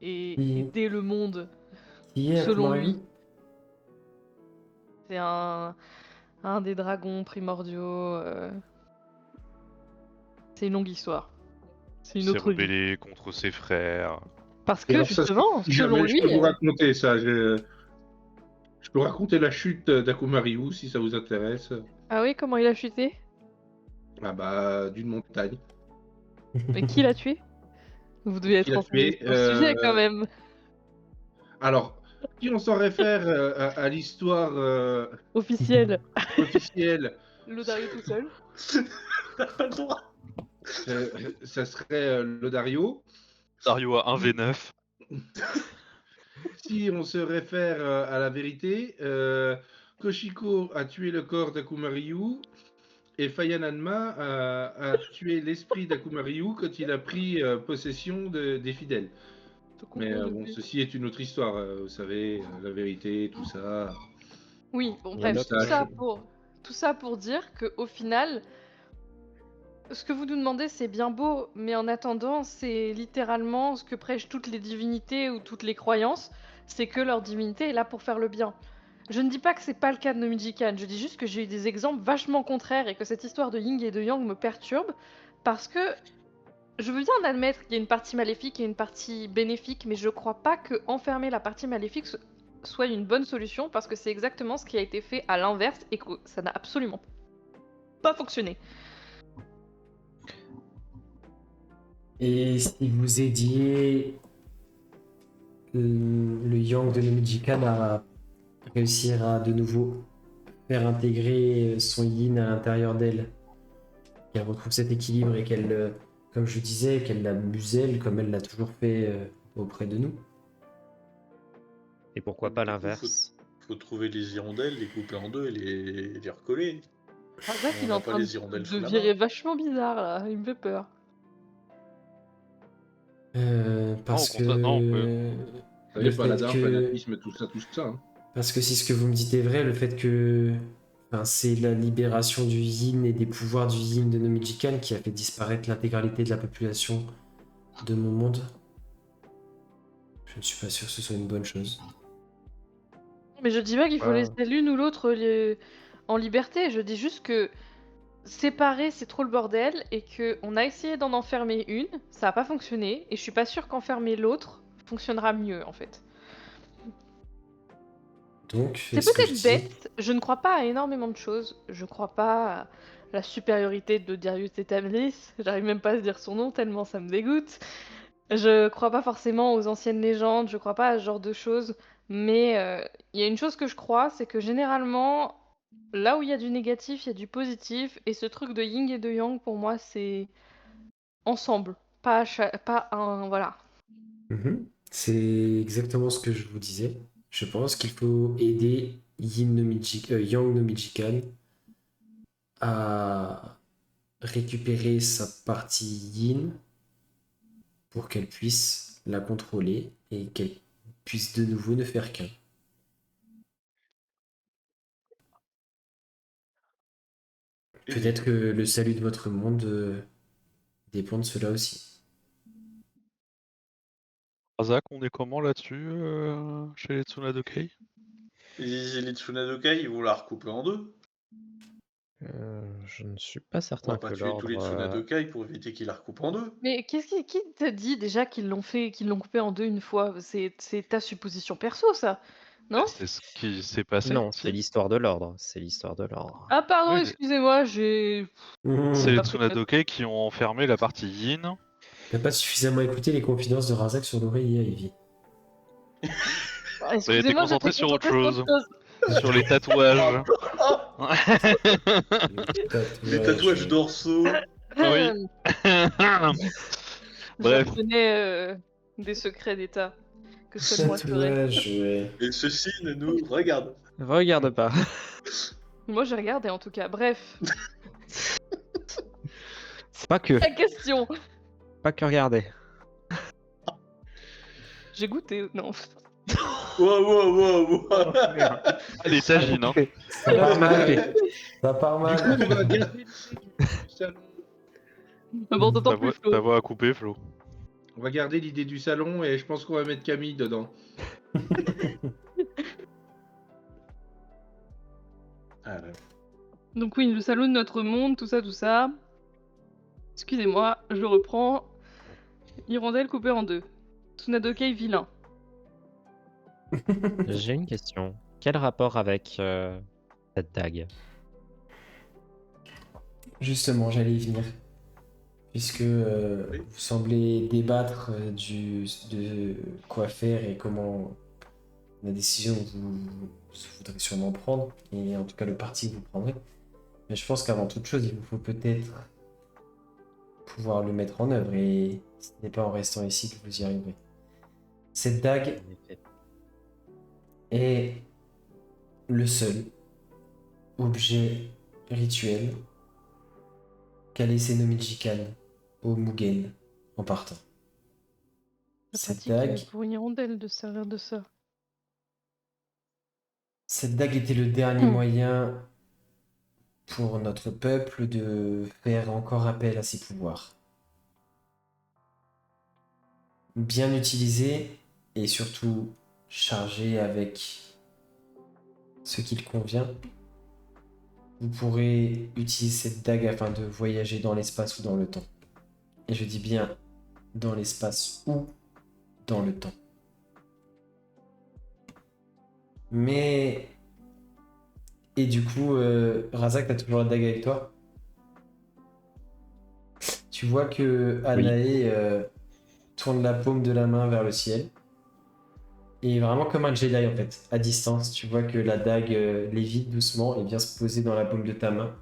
Speaker 1: Qui-
Speaker 6: aider le monde,
Speaker 1: Qui est
Speaker 6: selon
Speaker 1: Akumaru?
Speaker 6: lui. C'est un des dragons primordiaux. C'est une longue histoire. C'est
Speaker 3: Il
Speaker 6: une
Speaker 3: s'est
Speaker 6: autre vie.
Speaker 3: rebellé contre ses frères.
Speaker 6: Parce
Speaker 4: Et
Speaker 6: que
Speaker 4: alors ça,
Speaker 6: justement,
Speaker 4: si
Speaker 6: selon
Speaker 4: jamais
Speaker 6: lui,
Speaker 4: je peux vous raconter ça, je peux raconter la chute d'Akumariu si ça vous intéresse.
Speaker 6: ah oui, comment il a chuté?
Speaker 4: Ah bah, d'une montagne.
Speaker 6: Mais qui l'a tué? Vous devez être
Speaker 4: Qui l'a
Speaker 6: renseigné
Speaker 4: tué
Speaker 6: sur le sujet quand même.
Speaker 4: Alors, si on s'en réfère à l'histoire
Speaker 6: Officiel.
Speaker 4: officielle,
Speaker 6: Lodario tout seul.
Speaker 5: T'as pas le droit.
Speaker 4: ça serait Lodario.
Speaker 3: Dario a 1v9.
Speaker 4: Si on se réfère à la vérité, Koshiko a tué le corps d'Akumariu et Fayananma a tué l'esprit d'Akumariu quand il a pris possession des fidèles. Mais bon, ceci est une autre histoire, vous savez, la vérité, tout ça.
Speaker 6: Oui, bon
Speaker 2: Il y a
Speaker 6: bref,
Speaker 2: d'autres-
Speaker 6: tout ça pour dire que au final, ce que vous nous demandez, c'est bien beau, mais en attendant, c'est littéralement ce que prêchent toutes les divinités ou toutes les croyances, c'est que leur divinité est là pour faire le bien. Je ne dis pas que c'est pas le cas de Nomijikan, je dis juste que j'ai eu des exemples vachement contraires et que cette histoire de Yin et de Yang me perturbe, parce que je veux bien admettre qu'il y a une partie maléfique et une partie bénéfique, mais je crois pas que enfermer la partie maléfique soit une bonne solution, parce que c'est exactement ce qui a été fait à l'inverse et que ça n'a absolument pas fonctionné.
Speaker 1: Et si vous aidiez le yang de Nomijikan a réussi à de nouveau faire intégrer son yin à l'intérieur d'elle. Qu'elle retrouve cet équilibre et qu'elle, comme je disais, qu'elle la muselle comme elle l'a toujours fait auprès de nous.
Speaker 2: Et pourquoi pas
Speaker 5: Du coup,
Speaker 2: l'inverse?
Speaker 5: Faut trouver les hirondelles, les couper en deux et les recoller.
Speaker 6: Razak,
Speaker 5: On
Speaker 6: il est
Speaker 5: n'a
Speaker 6: en
Speaker 5: pas
Speaker 6: train
Speaker 5: les hirondelles
Speaker 6: de
Speaker 5: sous la
Speaker 6: virer
Speaker 5: main.
Speaker 6: vachement bizarre là, il me fait peur.
Speaker 1: Parce
Speaker 3: au contraire, non, on peut-
Speaker 1: que
Speaker 4: Il
Speaker 1: le
Speaker 4: n'y a pas la
Speaker 1: fait
Speaker 4: d'un
Speaker 1: que
Speaker 4: fanatisme, tout ça, tout ça. Hein.
Speaker 1: parce que si ce que vous me dites est vrai, le fait que enfin, c'est la libération du yin et des pouvoirs du yin de Nomijikan qui a fait disparaître l'intégralité de la population de mon monde. Je ne suis pas sûr que ce soit une bonne chose.
Speaker 6: Mais je dis pas qu'il faut
Speaker 2: Ouais.
Speaker 6: laisser l'une ou l'autre en liberté, je dis juste que séparer c'est trop le bordel et que on a essayé d'en enfermer une, ça a pas fonctionné et je suis pas sûre qu'enfermer l'autre fonctionnera mieux en fait.
Speaker 1: Donc,
Speaker 6: C'est
Speaker 1: ce que je
Speaker 6: peut-être
Speaker 1: dis,
Speaker 6: bête, je ne crois pas à énormément de choses, je crois pas à la supériorité de Darius Etamis, j'arrive même pas à se dire son nom tellement ça me dégoûte. Je crois pas forcément aux anciennes légendes, je crois pas à ce genre de choses, mais il y a une chose que je crois, c'est que généralement, là où il y a du négatif, il y a du positif, et ce truc de yin et de yang, pour moi, c'est ensemble, pas un... Voilà.
Speaker 1: c'est exactement ce que je vous disais. Je pense qu'il faut aider Yang no Mijikan à récupérer sa partie yin pour qu'elle puisse la contrôler et qu'elle puisse de nouveau ne faire qu'un. Peut-être que le salut de votre monde dépend de cela aussi.
Speaker 3: Razak, on est comment là-dessus chez les Tsunadokei?
Speaker 5: Les Tsunadokai, ils vont la recouper en deux.
Speaker 2: Je ne suis pas
Speaker 5: On
Speaker 2: certain
Speaker 5: va pas
Speaker 2: que
Speaker 5: tuer tous les
Speaker 2: l'ordre.
Speaker 5: Tsunadokai pour éviter qu'ils la recoupent en deux.
Speaker 6: Mais qui t'a dit déjà qu'ils l'ont fait, qu'ils l'ont coupé en deux une fois? C'est ta supposition perso, ça, non?
Speaker 3: C'est ce qui s'est passé.
Speaker 2: Non,
Speaker 3: si.
Speaker 2: c'est l'histoire de l'ordre. C'est l'histoire de l'ordre.
Speaker 6: Ah pardon,
Speaker 3: Oui,
Speaker 6: excusez-moi, j'ai...
Speaker 3: c'est
Speaker 6: J'ai
Speaker 3: les
Speaker 6: pas pris de notes.
Speaker 3: Tsunadokai qui ont enfermé la partie yin.
Speaker 1: T'as pas suffisamment écouté les confidences de Razak sur l'oreiller, Ivy.
Speaker 6: Ah,
Speaker 3: Ça a été
Speaker 6: excusez-moi,
Speaker 3: concentré
Speaker 6: j'étais
Speaker 3: sur autre
Speaker 6: concentrée sur
Speaker 3: chose.
Speaker 6: autre chose.
Speaker 3: Sur les tatouages.
Speaker 5: Les tatouages dorsaux.
Speaker 3: Oui. Bref.
Speaker 6: J'apprenais des secrets d'État que seul moi saurais.
Speaker 1: Tatouage, ouais.
Speaker 5: Et ceci ne nous regarde.
Speaker 2: Regarde pas.
Speaker 6: Moi j'ai regardé en tout cas. Bref,
Speaker 2: C'est pas que.
Speaker 6: la question.
Speaker 2: Pas que regarder.
Speaker 6: J'ai goûté, non.
Speaker 5: Wow.
Speaker 3: Allez, tagine, hein.
Speaker 1: Ça part mal. Ça part
Speaker 4: Du coup,
Speaker 1: mal.
Speaker 4: on va garder l'idée du salon.
Speaker 6: Bon, d'autant
Speaker 3: Ta
Speaker 6: plus
Speaker 3: voix, ta
Speaker 6: Flo.
Speaker 3: voix a coupé, Flo.
Speaker 4: On va garder l'idée du salon et je pense qu'on va mettre Camille dedans.
Speaker 5: Ah, là.
Speaker 6: Donc oui, le salon de notre monde, tout ça. Excusez-moi, je reprends. Hirondelle coupée en deux. Tsunadokei vilain.
Speaker 2: J'ai une question. Quel rapport avec cette dague?
Speaker 1: Justement, j'allais y venir. Puisque
Speaker 5: Oui.
Speaker 1: vous semblez débattre de quoi faire et comment la décision que vous voudrez sûrement prendre, et en tout cas le parti que vous prendrez. Mais je pense qu'avant toute chose, il vous faut peut-être pouvoir le mettre en œuvre, et ce n'est pas en restant ici que vous y arriverez. Cette dague
Speaker 2: En effet.
Speaker 1: est le seul objet rituel qu'a laissé Nomijikan au Mugen en partant.
Speaker 6: C'est
Speaker 1: Cette
Speaker 6: pratique
Speaker 1: dague,
Speaker 6: pour une hirondelle de servir de ça.
Speaker 1: cette dague était le dernier moyen pour notre peuple de faire encore appel à ses pouvoirs. Bien utilisé et surtout chargé avec ce qu'il convient, vous pourrez utiliser cette dague afin de voyager dans l'espace ou dans le temps. Et je dis bien dans l'espace ou dans le temps. Mais... Et du coup, Razak, t'as toujours la dague avec toi? Tu vois que Anae tourne la paume de la main vers le ciel. Et vraiment comme un Jedi en fait, à distance, tu vois que la dague lévite doucement et vient se poser dans la paume de ta main.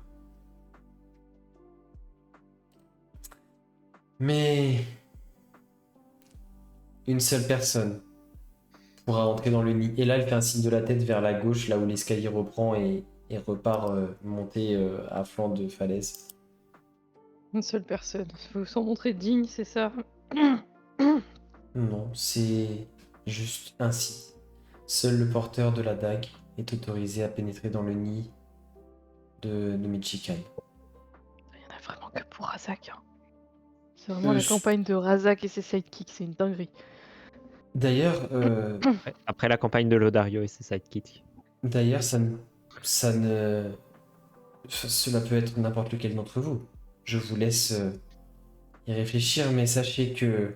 Speaker 1: Mais une seule personne pourra entrer dans le nid. Et là, elle fait un signe de la tête vers la gauche, là où l'escalier reprend et repart monter à flanc de falaise.
Speaker 6: Une seule personne. Faut s'en montrer digne, c'est ça.
Speaker 1: Non, c'est juste ainsi. Seul le porteur de la dague est autorisé à pénétrer dans le nid de Michikai.
Speaker 6: Il y en a vraiment que pour Razak. Hein. C'est vraiment la
Speaker 1: je-
Speaker 6: campagne de Razak et ses sidekicks, c'est une dinguerie.
Speaker 1: D'ailleurs,
Speaker 2: Après la campagne de Lodario et ses sidekicks.
Speaker 1: d'ailleurs, ça ne, cela peut être n'importe lequel d'entre vous. Je vous laisse y réfléchir, mais sachez que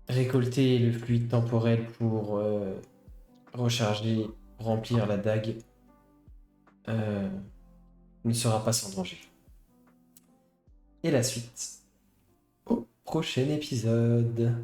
Speaker 1: récolter le fluide temporel pour recharger, remplir la dague euh, ne sera pas sans danger. Et la suite au prochain épisode.